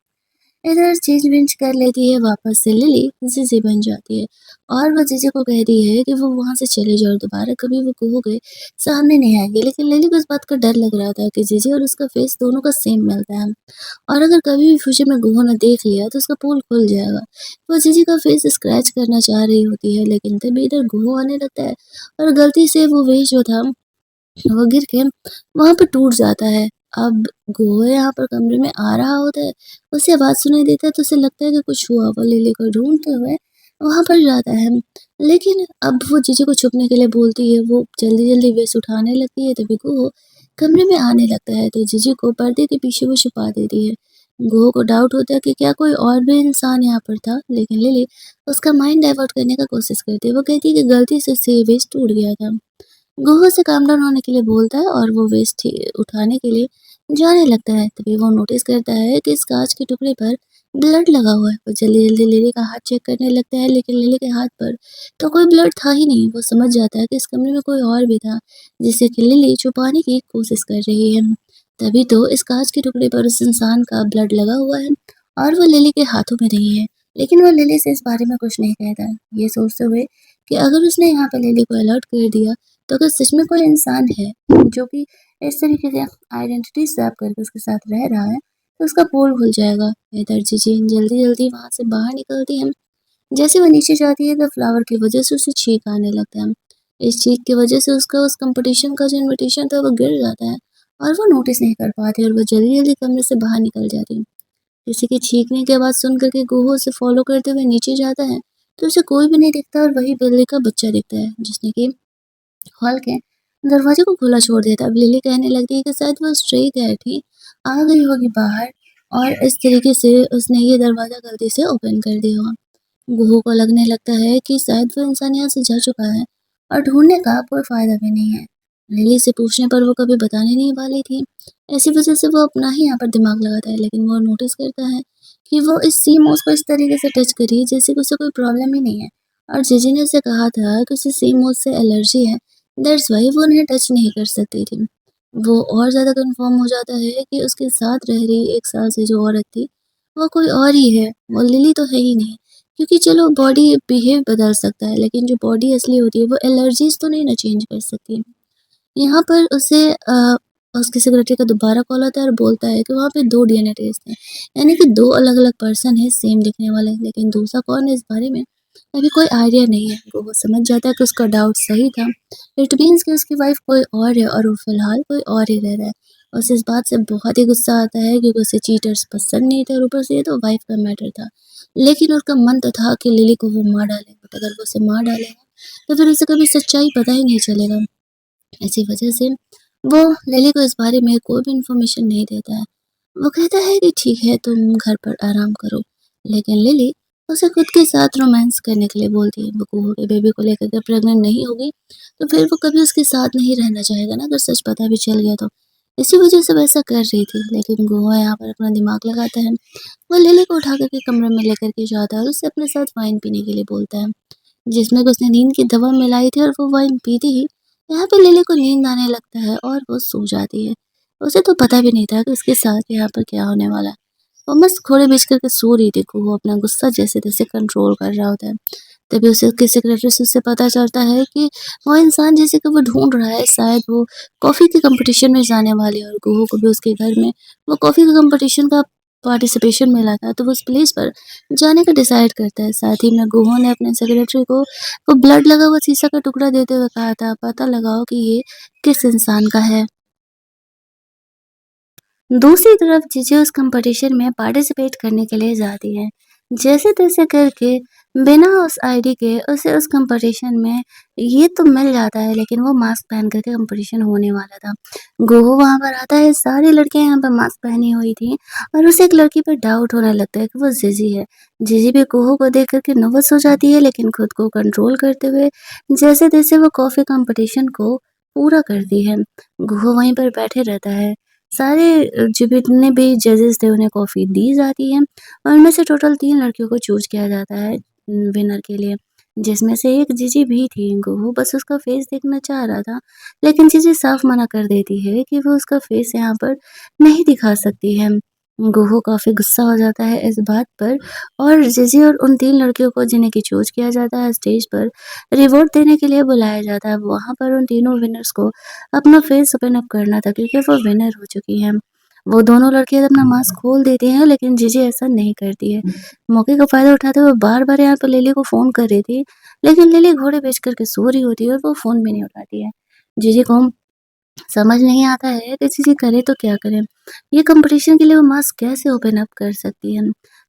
इधर चेंज-वेंज कर लेती है, वापस से लिली जीजी बन जाती है और वो जीजी को कहती है कि वो वहाँ से चले जाओ, दोबारा कभी वो गुहो के सामने नहीं आएँगे। लेकिन लिली को इस बात का डर लग रहा था कि जीजी और उसका फेस दोनों का सेम मिलता है और अगर कभी भी फ्यूचर में गुहो ने देख लिया तो उसका पोल खुल जाएगा। वो जीजी का फेस स्क्रैच करना चाह रही होती है, लेकिन तभी इधर गुहो आने लगता है और गलती से वो वेश जो था वो गिर के वहाँ पे टूट जाता है। अब गुहा यहाँ पर कमरे में आ रहा होता है, उसे आवाज़ सुनाई देता है तो उसे लगता है कि कुछ हुआ। वो लिली को ढूँढते हुए वहाँ पर जाता है। लेकिन अब वो जीजी को छुपने के लिए बोलती है, वो जल्दी-जल्दी वेश उठाने लगती है, तभी गुहा कमरे में आने लगता है तो जीजी को पर्दे के पीछे वो छुपा देती है। गुहा को डाउट होता है कि क्या कोई और भी इंसान यहाँ पर था, लेकिन लिली उसका माइंड डाइवर्ट करने का कोशिश करती है। वो कहती है कि गलती से उससे ये वेश टूट गया था। गुहा उसे काम डाउन होने के लिए बोलता है और वो वेस्ट उठाने के लिए जाने लगता है। तभी वो नोटिस करता है कि इस कांच के टुकड़े पर ब्लड लगा हुआ है। वो जल्दी-जल्दी लिली का हाथ चेक करने लगता है, लेकिन लिली के हाथ पर तो कोई ब्लड था ही नहीं। वो समझ जाता है कि इस कमरे में कोई और भी था, जिसे कि लिली छुपाने की कोशिश कर रही है। तभी तो इस कांच के टुकड़े पर उस इंसान का ब्लड लगा हुआ है और वो लिली के हाथों में नहीं है। लेकिन वो लिली से इस बारे में कुछ नहीं कहता, ये सोचते हुए कि अगर उसने यहाँ पर लिली को अलर्ट कर दिया तो अगर सच में कोई इंसान है जो कि इस तरीके से आइडेंटिटी स्वैप करके उसके साथ रह रहा है, तो उसका पोल खुल जाएगा। इधर जीजी जल्दी-जल्दी वहाँ से बाहर निकलती है। जैसे वो नीचे जाती है तो फ्लावर की वजह से उसे छींक आने लगता है। इस छींक की वजह से उसका उस कॉम्पिटिशन का जो इन्विटेशन था वो गिर जाता है और वो नोटिस नहीं कर पाती और वो जल्दी-जल्दी कमरे से बाहर निकल जाती है। किसी के छींकने की आवाज़ सुन कर के गुहो उसे फॉलो करते हुए नीचे जाता है, तो उसे कोई भी नहीं दिखता और वही बिल्ली का बच्चा दिखता है, जिसने कि हॉल के दरवाजे को खुला छोड़ दिया था। अब लिली कहने लगती है कि शायद वो स्ट्रे कैट ही आ गई होगी बाहर और इस तरीके से उसने ये दरवाज़ा गलती से ओपन कर दिया होगा। गुहो को लगने लगता है कि शायद वो इंसान यहाँ से जा चुका है और ढूंढने का कोई फ़ायदा भी नहीं है। लिली से पूछने पर वो कभी बताने नहीं वाली थी। ऐसी वजह से वो अपना ही यहाँ पर दिमाग लगाता है, लेकिन वो नोटिस करता है कि वो इस सी मोस को इस तरीके से टच करी जैसे कि उसे कोई प्रॉब्लम ही नहीं है। और जीजी ने उसे कहा था कि उसे सी मोस से एलर्जी है, दैट्स व्हाई वो उन्हें टच नहीं कर सकती थी। वो और ज़्यादा कन्फर्म हो जाता है कि उसके साथ रह रही 1 साल से जो औरत थी, वो कोई और ही है, वो लिली तो है ही नहीं। क्योंकि चलो बॉडी बिहेव बदल सकता है, लेकिन जो बॉडी असली होती है वो एलर्जीज़ तो नहीं ना चेंज कर सकती। यहाँ पर उसे उसकी सेक्रेटरी का दोबारा कॉल आता है और बोलता है कि वहाँ पे 2 डीएनए टेस्ट हैं, यानी कि 2 अलग-अलग पर्सन हैं सेम दिखने वाले, लेकिन दूसरा कौन है इस बारे में अभी कोई आइडिया नहीं है। वो समझ जाता है कि उसका डाउट सही था। इट मीन्स कि उसकी वाइफ़ कोई और है और वो फ़िलहाल कोई और ही रह रहा है। उसे इस बात से बहुत ही गुस्सा आता है क्योंकि उसे चीटर्स पसंद नहीं थे और ऊपर से ये तो वाइफ़ का मैटर था। लेकिन उसका मन तो था कि लिली को वो मार डाले, बट अगर वो उसे मार डालेगा, तो फिर उसे कभी सच्चाई पता ही नहीं चलेगा। इसी वजह से वो लिली को इस बारे में कोई भी इन्फॉर्मेशन नहीं देता है। वो कहता है कि ठीक है, तुम घर पर आराम करो। लेकिन लिली उसे खुद के साथ रोमांस करने के लिए बोलती है। वो कुहू के बेबी को लेकर के प्रेग्नेंट नहीं होगी, तो फिर वो कभी उसके साथ नहीं रहना चाहेगा ना, अगर सच पता भी चल गया तो। इसी वजह से वो ऐसा कर रही थी, लेकिन गुहा यहाँ पर अपना दिमाग लगाता है। वो लिली को उठा कर के कमरे में लेकर के जाता है और उससे अपने साथ वाइन पीने के लिए बोलता है, जिसमें कि उसने नींद की दवा मिलाई थी और वो वाइन पीते ही यहाँ पे लिली को नींद आने लगता है और वो सो जाती है। उसे तो पता भी नहीं था कि उसके साथ यहाँ पर क्या होने वाला है। वो मस्त घोड़े बेच करके सो रही थी, वो अपना गुस्सा जैसे-तैसे कंट्रोल कर रहा होता है। तभी उसे उसके सेक्रेटरी से उससे पता चलता है कि वो इंसान जिसे कि वो ढूँढ रहा है, शायद वो कॉफ़ी के कॉम्पिटिशन में जाने वाली है और कुहू को भी उसके घर में वो कॉफ़ी के कॉम्पिटिशन का पार्टिसिपेशन मिला था, तो वो उस प्लेस पर जाने का डिसाइड करता है। साथ ही में गुहा ने अपने सेक्रेटरी को वो ब्लड लगा हुआ शीशा का टुकड़ा देते हुए कहा था, पता लगाओ कि ये किस इंसान का है। दूसरी तरफ चीज़ें उस कॉम्पिटिशन में पार्टिसिपेट करने के लिए जाती है। जैसे-तैसे करके बिना उस आईडी के उसे उस कॉम्पिटिशन में ये तो मिल जाता है, लेकिन वो मास्क पहन कर के कॉम्पिटिशन होने वाला था। गोहू वहाँ पर आता है, सारी लड़कियाँ यहाँ पर मास्क पहनी हुई थी और उसे एक लड़की पर डाउट होने लगता है कि वो जीजी है। जीजी भी गोहू को देख कर के नर्वस हो जाती है, लेकिन खुद को कंट्रोल करते हुए जैसे-तैसे वो कॉफ़ी कॉम्पिटिशन को पूरा करती है। गोहू वहीं पर बैठे रहता है। सारे जो जितने भी जजेस थे उन्हें कॉफ़ी दी जाती है और उनमें से टोटल 3 लड़कियों को चूज़ किया जाता है विनर के लिए, जिसमें से एक जीजी भी थी। वो बस उसका फेस देखना चाह रहा था, लेकिन जीजी साफ मना कर देती है कि वो उसका फेस यहाँ पर नहीं दिखा सकती है। गोहू काफ़ी गुस्सा हो जाता है इस बात पर और जीजी और उन 3 लड़कियों को जिन्हें कि चूज़ किया जाता है स्टेज पर रिवॉर्ड देने के लिए बुलाया जाता है। वहाँ पर उन तीनों विनर्स को अपना फेस ओपन अप करना था, क्योंकि वो विनर हो चुकी हैं। वो दोनों लड़कियाँ अपना मास्क खोल देती हैं, लेकिन जीजी ऐसा नहीं करती है। मौके का फ़ायदा उठाते हुए बार-बार यहाँ पे लिली को फ़ोन कर रही थी, लेकिन लिली घोड़े बेच कर के सो रही होती है और वो फ़ोन भी नहीं उठाती है। जीजी को समझ नहीं आता है कि चीज़ें करे तो क्या करें? ये कॉम्पिटिशन के लिए वो मास्क कैसे ओपन अप कर सकती है?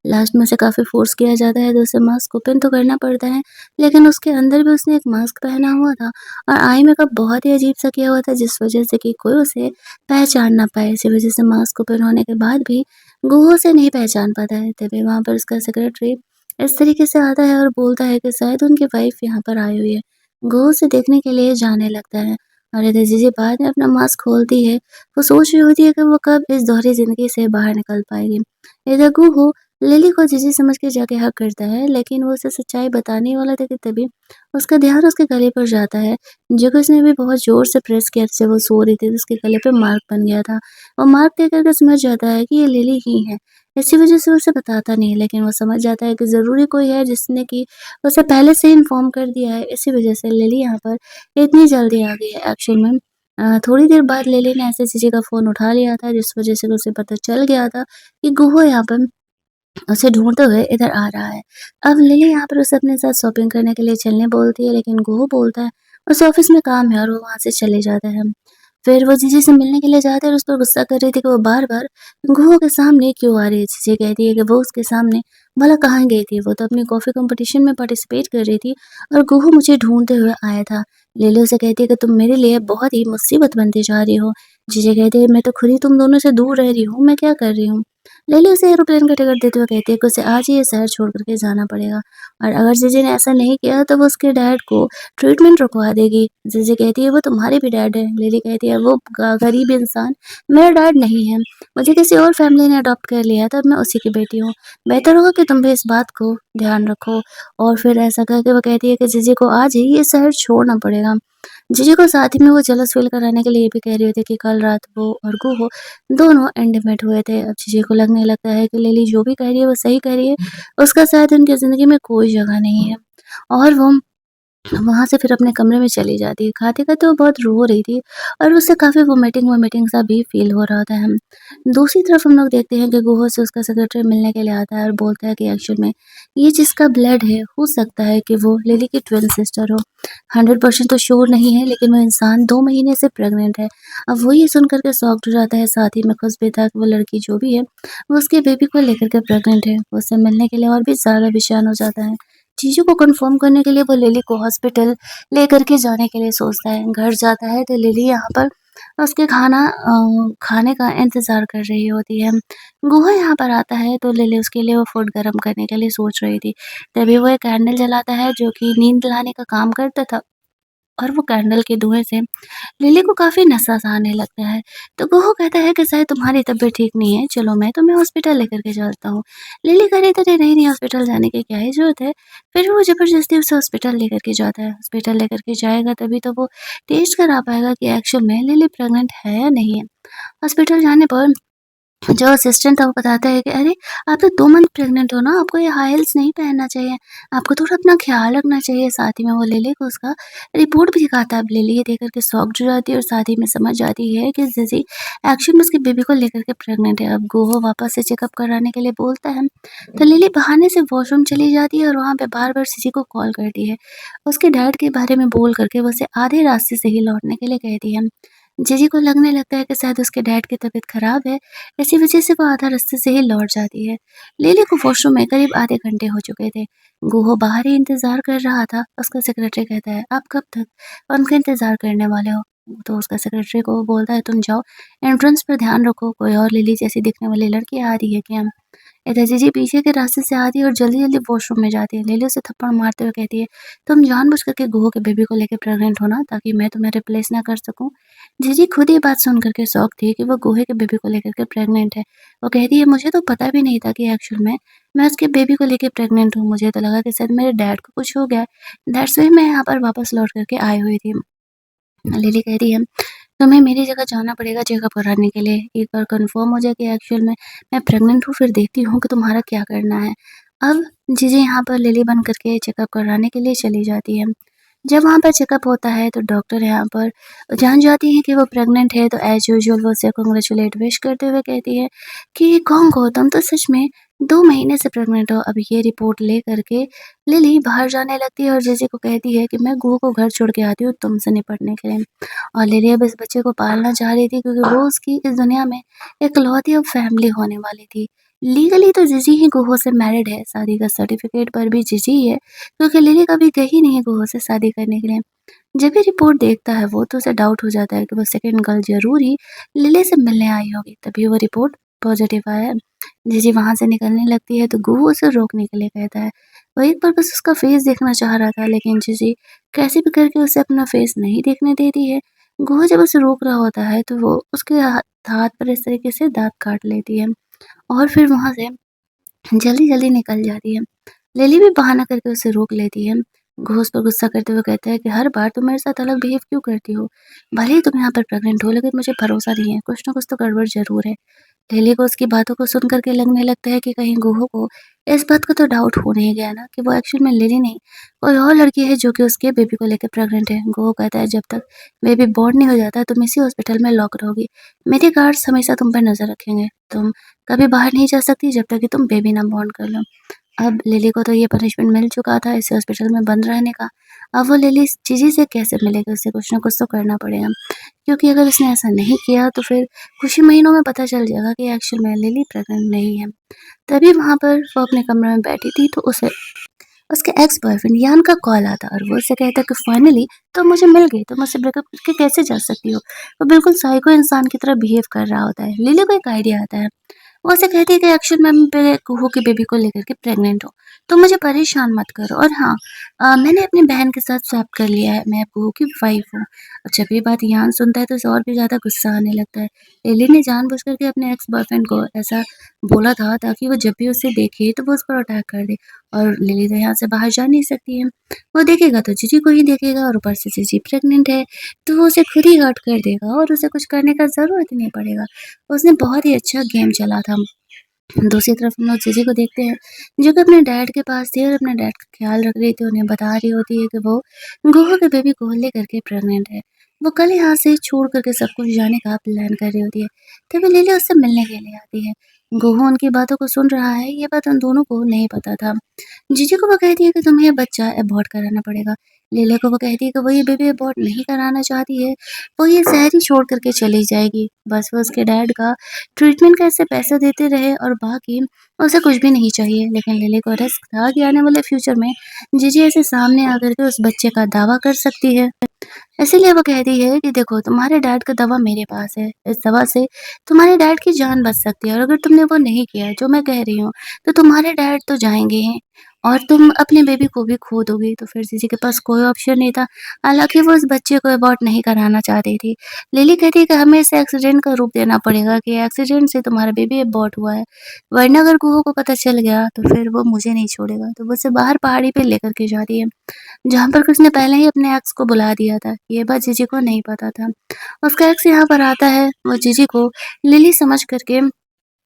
लास्ट में उसे काफ़ी फ़ोर्स किया जाता है तो उसे मास्क ओपन तो करना पड़ता है, लेकिन उसके अंदर भी उसने एक मास्क पहना हुआ था और आई मेकअप बहुत ही अजीब-सा किया हुआ था, जिस वज़ह से कि कोई उसे पहचान ना पाए। इसी वज़ह से मास्क ओपन होने के बाद भी गूगल उसे नहीं पहचान पाता है। तभी वहाँ पर उसका सेक्रेटरी इस तरीके से आता है और बोलता है कि शायद उनकी वाइफ़ यहाँ पर आई हुई है। गूगल उसे देखने के लिए जाने लगता है। और इधर जीजी बाद में अपना मास्क खोलती है। वो सोच रही होती है कि वो कब इस दोहरी ज़िंदगी से बाहर निकल पाएगी। इधर गूगू लिली को जीजी समझ के जाके हग करता है, लेकिन वो उसे सच्चाई बताने वाला था कि तभी उसका ध्यान उसके गले पर जाता है, जो कि उसने भी बहुत ज़ोर से प्रेस किया जब वो सो रही थी, तो उसके गले पे मार्क बन गया था। और मार्क देख कर के समझ जाता है कि ये लिली ही है। इसी वज़ह से उसे बताता नहीं है, लेकिन वो समझ जाता है कि ज़रूरी कोई है जिसने कि उसे पहले से ही इन्फॉर्म कर दिया है। इसी वज़ह से लिली यहाँ पर इतनी जल्दी आ गई है एक्चुअल में। थोड़ी देर बाद लिली ने ऐसे जीजी का फ़ोन उठा लिया था, जिस वज़ह से उसे पता चल गया था कि गुहा यहाँ पर उसे ढूँढते हुए इधर आ रहा है। अब लिली यहाँ पर उसे अपने साथ शॉपिंग करने के लिए चलने बोलती है, लेकिन गुहा बोलता है उसे ऑफ़िस में काम है और वो वहाँ से चले जाता है। फिर वो जीजी से मिलने के लिए जाते हैं और उस पर गुस्सा कर रही थी कि वो बार-बार गुहा के सामने क्यों आ रही है। जीजी कहती है कि वो उसके सामने भला कहाँ गई थी, वो तो अपनी कॉफ़ी कॉम्पिटिशन में पार्टिसिपेट कर रही थी और गुहा मुझे ढूँढते हुए आया था। लिली उसे कहती है कि तुम मेरे लिए बहुत ही मुसीबत बनती जा रही हो। जीजी कहती है मैं तो खुद ही तुम दोनों से दूर रह रही हूँ, मैं क्या कर रही हूँ? लिली उसे एरोप्लेन का टिकट देते हुए कहती है कि उसे आज ही ये शहर छोड़ कर के जाना पड़ेगा और अगर जीजी ने ऐसा नहीं किया तो वो उसके डैड को ट्रीटमेंट रुकवा देगी। जीजी कहती है वो तुम्हारे भी डैड है। लिली कहती है वो गरीब इंसान मेरा डैड नहीं है, मुझे किसी और फैमिली ने अडॉप्ट कर लिया है, तब मैं उसी की बेटी हूँ। बेहतर होगा कि तुम भी इस बात को ध्यान रखो। और फिर ऐसा करके वो कहती है कि जीजी को आज ही ये शहर छोड़ना पड़ेगा। जीजी को साथ ही में वो जेलस फील कराने के लिए ये भी कह रही होती है कि कल रात वो और गुहो दोनों इंटीमेट हुए थे। अब जीजी को लगने लगता है कि लिली जो भी कह रही है वो सही कह रही है, उसका शायद उनकी ज़िंदगी में कोई जगह नहीं है। और वो वहाँ से फिर अपने कमरे में चली जाती है। खाते-खाते वो बहुत रो रही थी और उससे काफ़ी वोमिटिंग-वोमिटिंग सा भी फ़ील हो रहा होता है। दूसरी तरफ हम लोग देखते हैं कि गुहा से उसका सेक्रेटरी मिलने के लिए आता है और बोलता है कि एक्चुअल में ये जिसका ब्लड है, हो सकता है कि वो लिली की ट्विन सिस्टर हो। 100% तो श्योर नहीं है, लेकिन वो इंसान 2 महीने से प्रेग्नेंट है। अब वो ये सुन कर के शॉक्ड हो जाता है, साथ ही में खुश भी था कि वो लड़की जो भी है, वो उसके बेबी को लेकर के प्रेग्नेंट है। वो उससे मिलने के लिए और भी ज़्यादा बेचैन हो जाता है। चीज़ों को कन्फर्म करने के लिए वो लिली को हॉस्पिटल लेकर के जाने के लिए सोचता है। घर जाता है तो लिली यहाँ पर उसके खाने का इंतज़ार कर रही होती है। गुहा यहाँ पर आता है तो लिली उसके लिए वो फूड गरम करने के लिए सोच रही थी। तभी वो एक कैंडल जलाता है जो कि नींद लाने का काम करता था और वो कैंडल के धुएँ से लिली को काफ़ी नशा-सा आने लगता है। तो गुहा कहता है कि शायद तुम्हारी तबीयत ठीक नहीं है, चलो मैं तुम्हें हॉस्पिटल लेकर के चलता हूँ। लिली कह रही थी नहीं, नहीं हॉस्पिटल जाने की क्या ही ज़रूरत है। फिर वो ज़बरदस्ती उसे हॉस्पिटल लेकर के जाता है। हॉस्पिटल लेकर के जाएगा तभी तो वो टेस्ट करा पाएगा कि एक्चुअल में लिली प्रेग्नेंट है या नहीं है। हॉस्पिटल जाने पर जो असिस्टेंट था वो बताता है कि अरे आप तो 2 मंथ प्रेग्नेंट हो ना, आपको ये हाई हील्स नहीं पहनना चाहिए, आपको थोड़ा अपना ख़्याल रखना चाहिए। साथ ही में वो लिली को उसका रिपोर्ट भी दिखाता है। अब लिली ये देख कर के शॉक्ड हो जाती है और साथ ही में समझ जाती है कि जीजी एक्चुअल में उसके बेबी को लेकर के प्रेग्नेंट है। अब गोहो वापस से चेकअप कराने के लिए बोलता है, तो लिली बहाने से वॉशरूम चली जाती है और वहाँ पे बार-बार जीजी को कॉल करती है। उसके डैड के बारे में बोल कर के वो उसे आधे रास्ते से ही लौटने के लिए कहती है। जीजी को लगने लगता है कि शायद उसके डैड की तबीयत खराब है, इसी वजह से वो आधा रास्ते से ही लौट जाती है। लिली को वॉशरूम में करीब आधे घंटे हो चुके थे। गोहो बाहर ही इंतज़ार कर रहा था। उसका सेक्रेटरी कहता है, "आप कब तक उनका इंतज़ार करने वाले हो?" तो उसका सेक्रेटरी को वो बोलता है, "तुम जाओ, एंट्रेंस पर ध्यान रखो, कोई और लिली जैसी दिखने वाली लड़की आ रही है क्या?" इधर जीजी पीछे के रास्ते से आती है और जल्दी-जल्दी वॉशरूम में जाती है। लिली उसे थप्पड़ मारते हुए कहती है, "तुम जानबूझ कर के गोहो के बेबी को लेके प्रेग्नेंट हो ना, ताकि मैं तुम्हें रिप्लेस ना कर सकूँ?" जीजी खुद ये बात सुन कर के शॉक थी कि वो गोहे के बेबी को लेकर के प्रेग्नेंट है। वो कहती है, "मुझे तो पता भी नहीं था कि एक्चुअल में मैं उसके बेबी को लेके प्रेग्नेंट हूँ। मुझे तो लगा कि शायद मेरे डैड को कुछ हो गया है। दैट्स व्हाई मैं यहाँ पर वापस लौट कर के आई हुई थी।" लिली कह रही है, तुम्हें मेरी जगह जाना पड़ेगा चेकअप कराने के लिए। एक बार कन्फर्म हो जाए कि एक्चुअल में मैं प्रेग्नेंट हूँ, फिर देखती हूँ कि तुम्हारा क्या करना है। अब जीजी यहाँ पर लिली बन करके चेकअप कराने के लिए चली जाती है। जब वहाँ पर चेकअप होता है तो डॉक्टर यहाँ पर जान जाती है कि वो प्रेग्नेंट है, तो एज़ यूजुअल वो उसे कांग्रेचुलेट विश करते हुए कहती है कि कांगो तुम तो सच में 2 महीने से प्रेग्नेंट हो। अब ये रिपोर्ट ले कर के लिली बाहर जाने लगती है और जीजी को कहती है कि मैं गुह को घर छोड़ के आती हूँ तुमसे निपटने के लिए। और लिली अब इस बच्चे को पालना चाह रही थी क्योंकि वो उसकी इस दुनिया में इकलौती अब फैमिली होने वाली थी। लीगली तो जीजी ही गुहो से मैरिड है, शादी का सर्टिफिकेट पर भी जीजी ही है, क्योंकि लिली कभी गई नहीं गुहो से शादी करने के लिए। जब ये रिपोर्ट देखता है वो तो उसे डाउट हो जाता है कि वो सेकंड गर्ल ज़रूर ही लिली से मिलने आई होगी, तभी वो रिपोर्ट पॉजिटिव आया है। जीजी वहाँ से निकलने लगती है तो गुहो उसे रोकने के लिए कहता है। वो एक बार बस उसका फेस देखना चाह रहा था, लेकिन जीजी कैसे भी करके उसे अपना फेस नहीं देखने देती है। गुहा जब उसे रोक रहा होता है तो वो उसके हाथ पर इस तरीके से दाँत काट लेती है और फिर वहाँ से जल्दी-जल्दी निकल जाती है। लिली भी बहाना करके उसे रोक लेती है। घोष उस पर गुस्सा करते हुए कहता है कि हर बार तुम मेरे साथ अलग बिहेव क्यों करती हो? भले ही तुम यहाँ पर प्रेग्नेंट हो, लेकिन मुझे भरोसा नहीं है, कुछ ना कुछ तो गड़बड़ ज़रूर है। लिली को उसकी बातों को सुन कर के लगने लगता है कि कहीं गुहो को इस बात का तो डाउट हो नहीं गया ना कि वो एक्चुअल में लिली नहीं, कोई और लड़की है जो कि उसके बेबी को लेकर प्रेग्नेंट है। गुहो कहता है, जब तक बेबी बॉर्न नहीं हो जाता तुम इसी हॉस्पिटल में लॉक रहोगी। मेरे गार्ड्स हमेशा तुम पर नज़र रखेंगे। तुम कभी बाहर नहीं जा सकती जब तक कि तुम बेबी ना बॉर्न कर लो। अब लिली को तो ये पनिशमेंट मिल चुका था इस हॉस्पिटल में बंद रहने का। अब वो लिली इस जीजी से कैसे मिलेगी? उसे कुछ ना कुछ तो करना पड़ेगा। क्योंकि अगर उसने ऐसा नहीं किया तो फिर कुछ ही महीनों में पता चल जाएगा कि एक्चुअल में लिली प्रेग्नेंट नहीं है। तभी वहाँ पर वो अपने कमरे में बैठी थी तो उसे उसके एक्स बॉयफ्रेंड यान का कॉल आता है और वो उससे कहता है कि फाइनली तुम मुझे मिल गई, तुम मुझसे ब्रेकअप करके कैसे जा सकती हो? वो बिल्कुल साइको इंसान की तरह बिहेव कर रहा होता है। लिली को एक आइडिया आता है। वो उसे कहती है कि एक्चुअल में मैं कुहू की बेबी को लेकर के प्रेग्नेंट हूँ, तो मुझे परेशान मत करो। और हाँ, मैंने अपनी बहन के साथ स्वैप कर लिया है, मैं कुहू की वाइफ हूँ। और जब ये बात यान सुनता है तो उसे और भी ज़्यादा गुस्सा आने लगता है। लिली ने जानबूझ करके अपने एक्स बॉयफ्रेंड को ऐसा बोला था ताकि वो जब भी उसे देखे तो वो उस पर अटैक कर दे, और लिली तो यहाँ से बाहर जा नहीं सकती है। वो देखेगा तो जीजी को ही देखेगा और ऊपर से जीजी प्रेग्नेंट है, तो वो उसे खुद ही हर्ट कर देगा और उसे कुछ करने का ज़रूरत ही नहीं पड़ेगा। उसने बहुत ही अच्छा गेम चला था। दूसरी तरफ हम लोग जीजी को देखते हैं, जो कि अपने डैड के पास थी और अपने डैड का ख्याल रख रही थी। उन्हें बता रही होती है कि वो गुहा के बेबी को लेकर के प्रेग्नेंट है। वो कल यहाँ से छोड़ करके सब कुछ जाने का प्लान कर रही होती है। तभी लिली उससे मिलने के लिए आती है। गुहा उनकी बातों को सुन रहा है, ये बात उन दोनों को नहीं पता था। जीजी को वो कहती है कि तुम्हें ये बच्चा अबॉर्ट कराना पड़ेगा। लिली को वो कहती है कि वो ये बेबी अबॉर्ट नहीं कराना चाहती है, वो ये शहर ही छोड़ करके चली जाएगी। बस वो उसके डैड का ट्रीटमेंट का ऐसे पैसे देते रहे और बाकी उसे कुछ भी नहीं चाहिए। लेकिन लिली को रिस्क था कि आने वाले फ्यूचर में जीजी ऐसे सामने आकर के उस बच्चे का दावा कर सकती है। इसीलिए वो कहती है कि देखो तुम्हारे डैड का दवा मेरे पास है, इस दवा से तुम्हारे डैड की जान बच सकती है और अगर तुमने वो नहीं किया जो मैं कह रही हूँ, तो तुम्हारे डैड तो जाएँगे ही और तुम अपने बेबी को भी खो दोगी। तो फिर जीजी के पास कोई ऑप्शन नहीं था। हालाँकि वो उस बच्चे को अबॉर्ट नहीं कराना चाहती थी। लिली कहती है कि हमें इसे एक्सीडेंट का रूप देना पड़ेगा कि एक्सीडेंट से तुम्हारा बेबी अबॉर्ट हुआ है, वरना अगर कुहू को पता चल गया तो फिर वो मुझे नहीं छोड़ेगा। तो वो उसे बाहर पहाड़ी पे लेकर के जाती है। जहाँ पर उसने पहले ही अपने एक्स को बुला दिया था, ये बात जीजी को नहीं पता था। उसका एक्स यहाँ पर आता है, वो जीजी को लिली समझ कर के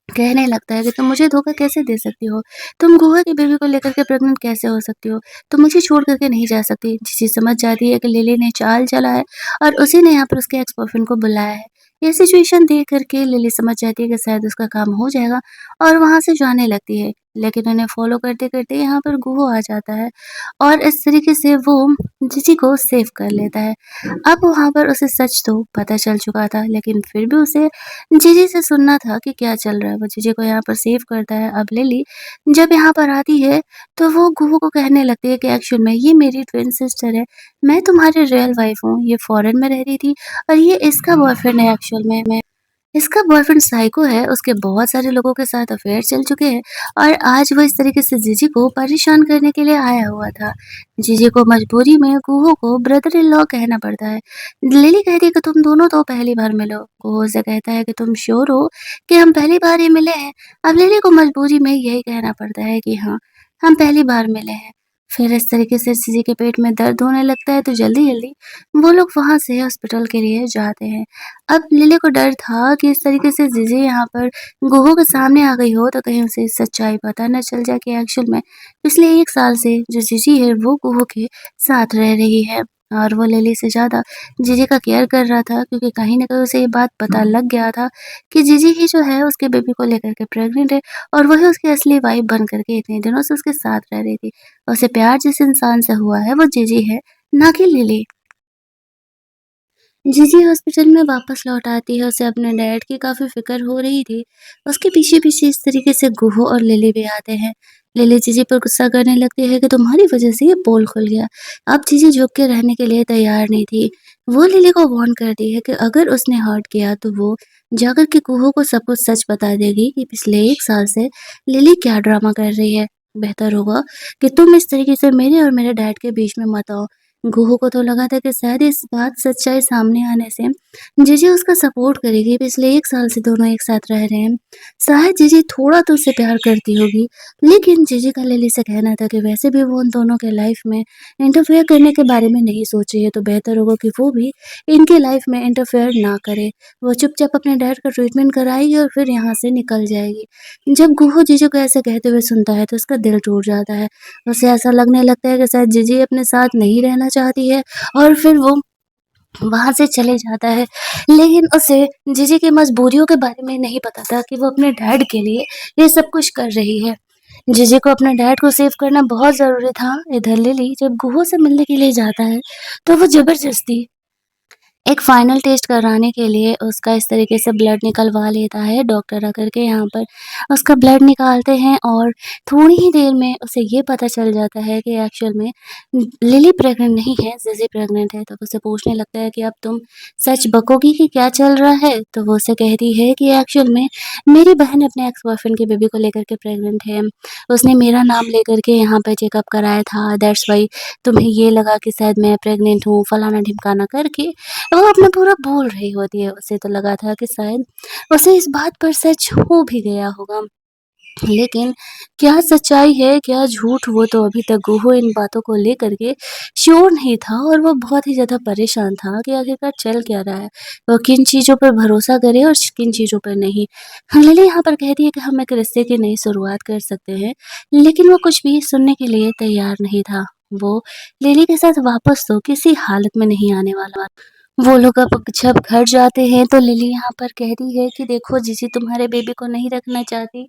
कहने लगता है कि तुम मुझे धोखा कैसे दे सकती हो? तुम गुहा की बेबी को लेकर के प्रेग्नेंट कैसे हो सकती हो? तुम मुझे छोड़ कर के नहीं जा सकती। जीजी समझ जाती है कि लिली ने चाल चला है और उसी ने यहाँ पर उसके एक्स बॉयफ्रेंड को बुलाया है। ये सिचुएशन देख कर के लिली समझ जाती है कि शायद उसका काम हो जाएगा और वहाँ से जाने लगती है। लेकिन उन्हें फॉलो करते-करते यहाँ पर गुहा आ जाता है और इस तरीके से वो जीजी को सेव कर लेता है। अब वहाँ पर उसे सच तो पता चल चुका था, लेकिन फिर भी उसे जीजी से सुनना था कि क्या चल रहा है। वो जीजी को यहाँ पर सेव करता है। अब लिली जब यहाँ पर आती है, तो वो गुहू को कहने लगती है कि एक्चुअल में ये मेरी ट्विन सिस्टर है। मैं तुम्हारी रियल वाइफ हूँ। ये फॉरेन में रह रही थी और ये इसका बॉयफ्रेंड है एक्चुअल में। इसका बॉयफ्रेंड साइको है, उसके बहुत सारे लोगों के साथ अफेयर चल चुके हैं और आज वो इस तरीके से जीजी को परेशान करने के लिए आया हुआ था। जीजी को मजबूरी में कुहू को ब्रदर इन लॉ कहना पड़ता है। लिली कहती है कि तुम दोनों तो पहली बार मिलो। कुहू से कहता है कि तुम श्योर हो कि हम पहली बार ही मिले हैं? अब लिली को मजबूरी में यही कहना पड़ता है कि हाँ, हम पहली बार मिले हैं। फिर इस तरीके से जीजी के पेट में दर्द होने लगता है तो जल्दी-जल्दी वो लोग वहाँ से हॉस्पिटल के लिए जाते हैं। अब लिली को डर था कि इस तरीके से जीजी यहाँ पर गुहू के सामने आ गई हो तो कहीं उसे सच्चाई पता न चल जाए कि एक्चुअल में पिछले 1 साल से जो जीजी है वो गुहू के साथ रह रही है और वो लिली से ज़्यादा जीजी का केयर कर रहा था क्योंकि कहीं न कहीं उसे ये बात पता लग गया था कि जीजी ही जो है उसके बेबी को लेकर के प्रेग्नेंट है और वही उसकी असली वाइफ बन कर के इतने दिनों से उसके साथ रह रही थी। उसे प्यार जिस इंसान से हुआ है वो जीजी है, ना कि लिली। जीजी हॉस्पिटल में वापस लौट आती है, उसे अपने डैड की काफ़ी फ़िक्र हो रही थी। उसके पीछे-पीछे इस तरीके से गुहू और लिली भी आते हैं। लिली जीजी पर गुस्सा करने लगती है कि तुम्हारी वज़ह से ये पोल खुल गया। अब जीजी झुक के रहने के लिए तैयार नहीं थी। वो लिली को वार्न करती है कि अगर उसने हर्ट किया तो वो जाकर के गुहू को सब कुछ सच बता देगी कि पिछले 1 साल से लिली क्या ड्रामा कर रही है। बेहतर होगा कि तुम इस तरीके से मेरे और मेरे डैड के बीच में मत आओ। घूहो को तो लगा था कि शायद इस बात सच्चाई सामने आने से जीजी उसका सपोर्ट करेगी। पिछले 1 साल से दोनों एक साथ रह रहे हैं। शायद जीजी थोड़ा तो उससे प्यार करती होगी, लेकिन जीजी का लिली से कहना था कि वैसे भी वो उन दोनों के लाइफ में इंटरफेयर करने के बारे में नहीं सोच रही है, तो बेहतर होगा कि वो भी इनके लाइफ में इंटरफेयर ना करे। वो चुपचाप अपने डैड का ट्रीटमेंट कराएगी और फिर यहाँ से निकल जाएगी। जब घूहो जीजी को ऐसे कहते हुए सुनता है, तो उसका दिल टूट जाता है। उसे ऐसा लगने लगता है कि शायद जीजी अपने साथ नहीं रहना चाहती है और फिर वो वहाँ से चले जाता है। लेकिन उसे जीजी की मजबूरियों के बारे में नहीं पता था कि वो अपने डैड के लिए ये सब कुछ कर रही है। जीजी को अपने डैड को सेव करना बहुत ज़रूरी था। इधर लिली जब गुहो से मिलने के लिए जाता है, तो वो ज़बरदस्ती एक फाइनल टेस्ट कराने के लिए उसका इस तरीके से ब्लड निकलवा लेता है। डॉक्टर आकर के यहाँ पर उसका ब्लड निकालते हैं और थोड़ी ही देर में उसे ये पता चल जाता है कि एक्चुअल में लिली प्रेग्नेंट नहीं है, ज़िज़ी प्रेग्नेंट है। तो उसे पूछने लगता है कि अब तुम सच बकोगी कि क्या चल रहा है? तो वो उसे कहती है कि एक्चुअल में मेरी बहन अपने एक्स बॉयफ्रेंड के बेबी को लेकर के प्रेग्नेंट है। उसने मेरा नाम लेकर के यहाँ पे चेकअप कराया था, दैट्स व्हाई तुम्हें ये लगा कि शायद मैं प्रेग्नेंट हूँ, फलाना-ढिमकाना करके वो अपना पूरा बोल रही होती है। उसे तो लगा था कि शायद उसे इस बात पर सच हो भी गया होगा। लेकिन क्या सच्चाई है, क्या झूठ, वो तो अभी तक वो इन बातों को लेकर के श्योर नहीं था और वो बहुत ही ज़्यादा परेशान था कि आखिरकार चल क्या रहा है। वो किन चीज़ों पर भरोसा करे और किन चीज़ों पर नहीं। लिली यहाँ पर कहती है कि हम एक रिश्ते की नई शुरुआत कर सकते हैं, लेकिन वो कुछ भी सुनने के लिए तैयार नहीं था। वो लिली के साथ वापस तो किसी हालत में नहीं आने वाला। वो लोग अब जब घर जाते हैं तो लिली यहाँ पर कहती है कि देखो जीजी तुम्हारे बेबी को नहीं रखना चाहती।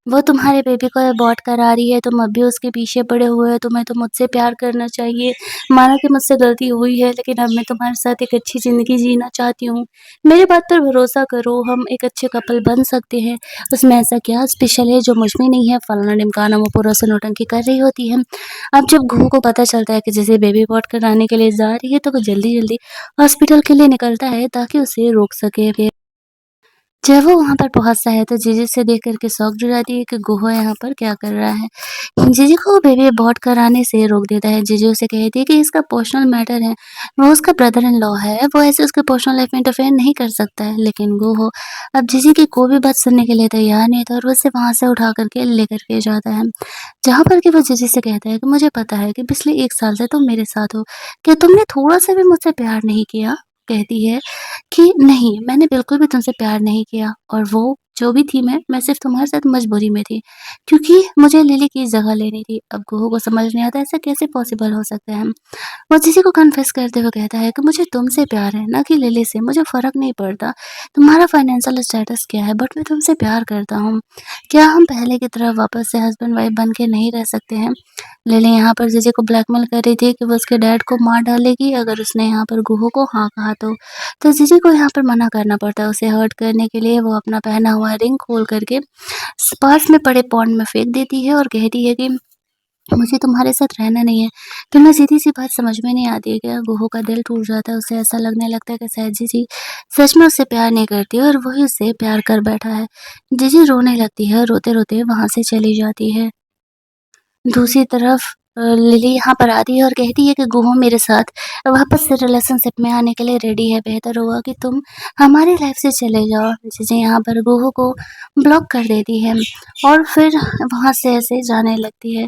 वो तुम्हारे बेबी को अबॉर्ट करा रही है, तुम अब भी उसके पीछे पड़े हुए हो, तुम्हें तो मुझसे प्यार करना चाहिए। माना कि मुझसे गलती हुई है, लेकिन अब मैं तुम्हारे साथ एक अच्छी ज़िंदगी जीना चाहती हूँ। मेरी बात पर भरोसा करो, हम एक अच्छे कपल बन सकते हैं। उसमें ऐसा क्या स्पेशल है जो मुझ में नहीं है? फलाना-ढिमकाना, वो पूरा ऐसे नौटंकी कर रही होती है। अब जब घू को पता चलता है कि जैसे बेबी अबॉर्ट कराने के लिए जा रही है, तो वो जल्दी-जल्दी हॉस्पिटल के लिए निकलता है ताकि उसे रोक सके। जब वो वहाँ पर पहुँचता है तो जीजी से देख कर के शॉक्ड हो जाती है कि गोहो यहाँ पर क्या कर रहा है। जीजी को वो बेबी अबॉर्ट कराने से रोक देता है। जीजी उसे कहती है कि इसका पर्सनल मैटर है, वो उसका ब्रदर इन लॉ है, वो ऐसे उसके पर्सनल लाइफ में इंटरफेयर नहीं कर सकता है। लेकिन गोहो अब जीजी की कोई भी बात सुनने के लिए तैयार नहीं था और वो उसे वहाँ से उठा कर के लेकर के जाता है। जहाँ पर कि वो जीजी से कहता है कि मुझे पता है कि पिछले 1 साल से तुम मेरे साथ हो, क्या तुमने थोड़ा-सा भी मुझसे प्यार नहीं किया? कहती है कि नहीं, मैंने बिल्कुल भी तुमसे प्यार नहीं किया और वो जो भी थी मैं सिर्फ़ तुम्हारे साथ मजबूरी में थी, क्योंकि मुझे लिली की जगह लेनी थी। अब कुहू को समझ नहीं आता ऐसा कैसे पॉसिबल हो सकता है। वो जीजी को कन्फेस करते हुए कहता है कि मुझे तुमसे प्यार है, ना कि लिली से, मुझे फ़र्क नहीं पड़ता तुम्हारा फाइनेंशियल स्टेटस क्या है, बट मैं तुमसे प्यार करता हूँ। क्या हम पहले की तरह वापस से हस्बैंड-वाइफ बन के नहीं रह सकते हैं? लिली यहाँ पर जीजी को ब्लैकमेल कर रही थी कि वो उसके डैड को मार डालेगी अगर उसने यहाँ पर कुहू को हाँ कहा तो। तो जीजी को यहाँ पर मना करना पड़ता है, उसे हर्ट करने के लिए वो अपना पहना हुआ रिंग खोल करके पास में पड़े पॉन्ड में फेंक देती है और कहती है कि मुझे तुम्हारे साथ रहना नहीं है। तुम्हें सीधी-सी बात समझ में नहीं आती है क्या? गुहो का दिल टूट जाता है, उसे ऐसा लगने लगता है कि शायद जीजी सच में उससे प्यार नहीं करती और वही उससे प्यार कर बैठा है। जीजी रोने लगती है और रोते-रोते वहाँ से चली जाती है। दूसरी तरफ लिली यहाँ पर आती है और कहती है कि गुहो मेरे साथ वापस से रिलेशनशिप में आने के लिए रेडी है, बेहतर होगा कि तुम हमारी लाइफ से चले जाओ। चीज़ें यहाँ पर गुहो को ब्लॉक कर देती है और फिर वहाँ से ऐसे जाने लगती है।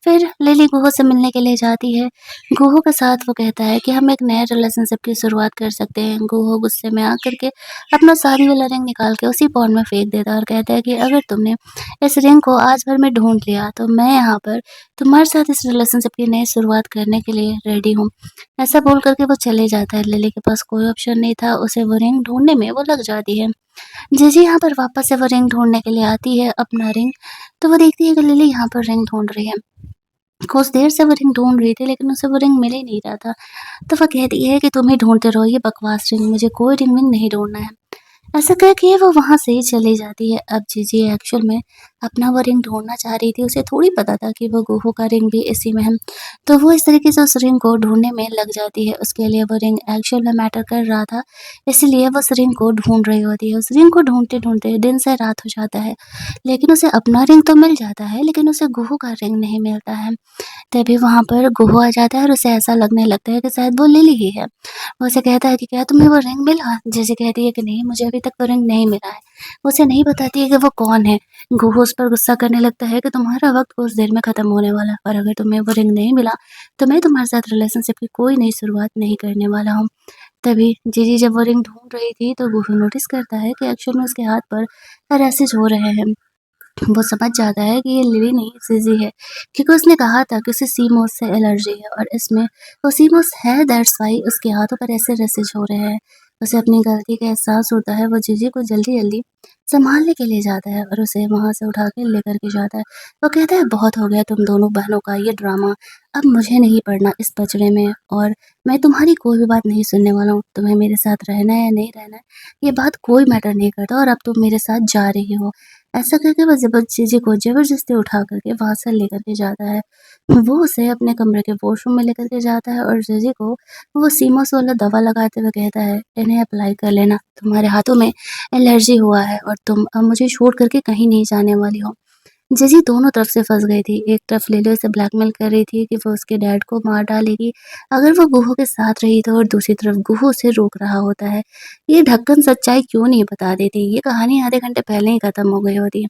फिर लिली गुहो से मिलने के लिए जाती है। गुहो के साथ वो कहता है कि हम एक नए रिलेशनशिप की शुरुआत कर सकते हैं। गुहो गुस्से में आकर के अपना शादी वाला रिंग निकाल के उसी पॉन्ड में फेंक देता है और कहता है कि अगर तुमने इस रिंग को आज भर में ढूँढ लिया तो मैं यहाँ पर तुम्हारे साथ इस रिलेशनशिप की नई शुरुआत करने के लिए रेडी हूँ। ऐसा बोल कर के वो चले जाता है। लिली के पास कोई ऑप्शन नहीं था, उसे वो रिंग ढूँढने में वो लग जाती है। जीजी यहाँ पर वापस से वो रिंग ढूँढने के लिए आती है, अपना रिंग, तो वो देखती है कि लिली यहाँ पर रिंग ढूँढ रही है। कुछ देर से वो रिंग ढूँढ रही थी लेकिन उसे वो रिंग मिल ही नहीं रहा था। तो वो कहती है कि तुम ही ढूँढते रहो ये बकवास रिंग, मुझे कोई रिंग-विंग नहीं ढूँढना है। ऐसा कह के वो वहाँ से चली जाती है। अब जीजी एक्चुअल में अपना वो रिंग ढूँढना चाह रही थी, उसे थोड़ी पता था कि वो गुहू का रिंग भी इसी में है। तो वो इस तरीके से उस रिंग को ढूँढने में लग जाती है। उसके लिए वो रिंग एक्चुअल में मैटर कर रहा था, इसलिए वो उस रिंग को ढूँढ रही होती है। उस रिंग को ढूँढते-ढूँढते दिन से रात हो जाता है, लेकिन उसे अपना रिंग तो मिल जाता है, लेकिन उसे गुहू का रिंग नहीं मिलता है। तभी वहाँ पर गुहू आ जाता है और उसे ऐसा लगने लगता है कि शायद वो लिली ही है। वो उसे कहता है कि क्या तुम्हें वो रिंग मिला? जैसे कहती है कि नहीं, मुझे अभी तक वो रिंग नहीं मिला है। वो उसे नहीं बताती है कि वो कौन है। गुहू उस पर गुस्सा करने लगता है कि तुम्हारा वक़्त कुछ देर में ख़त्म होने वाला है और अगर तुम्हें वो रिंग नहीं मिला, तो मैं तुम्हारे साथ रिलेशनशिप की कोई नई शुरुआत नहीं करने वाला हूँ। तभी जीजी जब वो रिंग ढूँढ रही थी तो गुहू नोटिस करता है कि एक्चुअल में उसके हाथ पर रैशेज़ हो रहे हैं। वो समझ जाता है कि ये लिली नहीं ज़िज़ी है, क्योंकि उसने कहा था कि उसे सी मोथ से एलर्जी है और इसमें वो सी मोथ है, दैट्स व्हाई उसके हाथों पर ऐसे रैशेज़ हो रहे हैं। उसे अपनी गलती का एहसास होता है, वो जीजी को जल्दी-जल्दी सँभालने के लिए जाता है और उसे वहाँ से उठा के लेकर के जाता है। वो कहता है बहुत हो गया तुम दोनों बहनों का ये ड्रामा, अब मुझे नहीं पड़ना इस पचड़े में और मैं तुम्हारी कोई भी बात नहीं सुनने वाला हूँ। तुम्हें मेरे साथ रहना है या नहीं रहना है, ये बात कोई मैटर नहीं करता और अब तुम मेरे साथ जा रही हो। ऐसा करके वो जीजी को ज़बरदस्ती उठा कर के वहाँ से लेकर के जाता है। वो उसे अपने कमरे के वॉशरूम में लेकर के जाता है और जीजी को वो सीमोस वाला दवा लगाते हुए कहता है, "इन्हें अप्लाई कर लेना, तुम्हारे हाथों में एलर्जी हुआ है और तुम अब मुझे छोड़ कर के कहीं नहीं जाने वाली हो।" जीजी दोनों तरफ से फँस गई थी। एक तरफ लिली उसे ब्लैकमेल कर रही थी कि वो उसके डैड को मार डालेगी अगर वो गुहू के साथ रही तो, और दूसरी तरफ गुहू उसे रोक रहा होता है। ये ढक्कन सच्चाई क्यों नहीं बता देती? ये कहानी आधे घंटे पहले ही खत्म हो गई होती।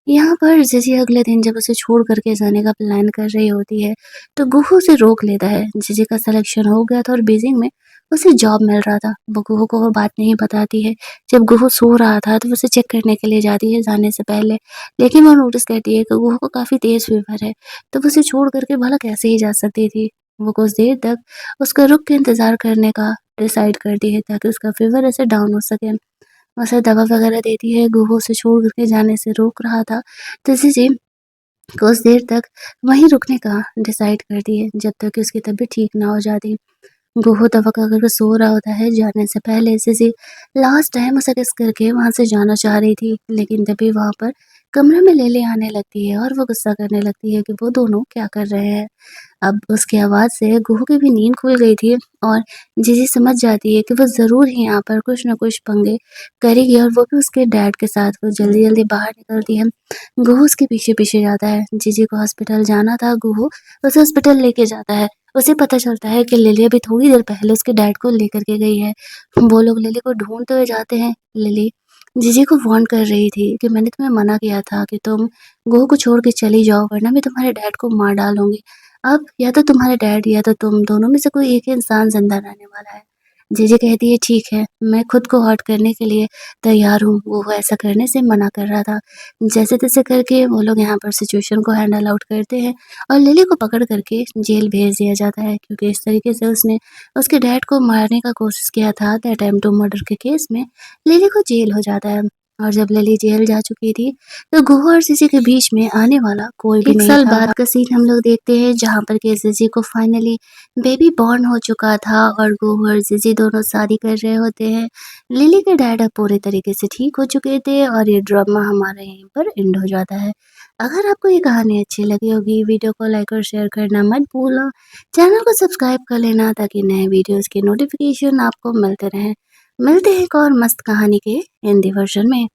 यहाँ पर जीजी अगले दिन जब उसे छोड़ कर के जाने का प्लान कर रही होती है, तो गुहू उसे रोक लेता है। जीजी का सिलेक्शन हो गया था और बीजिंग में उसे जॉब मिल रहा था। वो गुहू को वो बात नहीं बताती है। जब गुहू सो रहा था तो वो उसे चेक करने के लिए जाती है जाने से पहले, लेकिन वो नोटिस करती है कि गुहू को काफ़ी तेज़ फ़ीवर है, तो वो उसे छोड़ कर के भला कैसे ही जा सकती थी। वो कुछ देर तक उसका रुक के इंतज़ार करने का डिसाइड करती है ताकि उसका फ़ीवर ऐसे डाउन हो सके। उसे दवा वगैरह देती है, गुहो उसे छोड़ कर के जाने से रोक रहा था। तो जीजी कुछ देर तक वहीं रुकने का डिसाइड करती है, जब तक कि उसकी तबीयत ठीक ना हो जाती। गुहो दवा खा कर के सो रहा होता है, जाने से पहले जीजी लास्ट टाइम उसे किस करके वहाँ से जाना चाह रही थी, लेकिन तभी वहाँ पर कमरे में लिली आने लगती है और वो गुस्सा करने लगती है कि वो दोनों क्या कर रहे हैं। अब उसकी आवाज़ से गुहू की भी नींद खुल गई थी और जीजी समझ जाती है कि वो ज़रूर ही यहाँ पर कुछ न कुछ पंगे करेगी और वो भी उसके डैड के साथ। वो जल्दी-जल्दी बाहर निकलती है। गुहू उसके पीछे-पीछे जाता है। जीजी को हॉस्पिटल जाना था, गुहू उसे हॉस्पिटल लेके जाता है। उसे पता चलता है कि लिली अभी थोड़ी देर पहले उसके डैड को लेकर के गई है। वो लोग लिली को ढूँढते हुए जाते हैं। लिली जीजी को वार्न कर रही थी कि मैंने तुम्हें मना किया था कि तुम गुहू को छोड़ के चली जाओ, वरना मैं तुम्हारे डैड को मार डालूँगी। अब या तो तुम्हारे डैड या तो तुम दोनों में से कोई एक ही इंसान ज़िंदा रहने वाला है। जीजी कहती है ठीक है, मैं खुद को हर्ट करने के लिए तैयार हूँ। वो ऐसा करने से मना कर रहा था। जैसे-तैसे करके वो लोग यहाँ पर सिचुएशन को हैंडल आउट करते हैं और लिली को पकड़ करके जेल भेज दिया जाता है, क्योंकि इस तरीके से उसने उसके डैड को मारने का कोशिश किया था। द अटेम्प्ट टू मर्डर के केस में लिली को जेल हो जाता है। और जब लिली जेल जा चुकी थी, तो गुहा और जीजी के बीच में आने वाला कोई भी 1 नहीं साल था। बाद का सीन हम लोग देखते हैं, जहाँ पर कि जीजी को फाइनली बेबी बॉर्न हो चुका था और गुहा और जीजी दोनों शादी कर रहे होते हैं। लिली के डैड अब पूरे तरीके से ठीक हो चुके थे और ये ड्रामा हमारा यहीं पर एंड हो जाता है। अगर आपको ये कहानी अच्छी लगी होगी, वीडियो को लाइक और शेयर करना मत भूलना। चैनल को सब्सक्राइब कर लेना ताकि नए वीडियोस के नोटिफिकेशन आपको मिलते रहें। मिलते हैं एक और मस्त कहानी के हिंदी वर्जन में।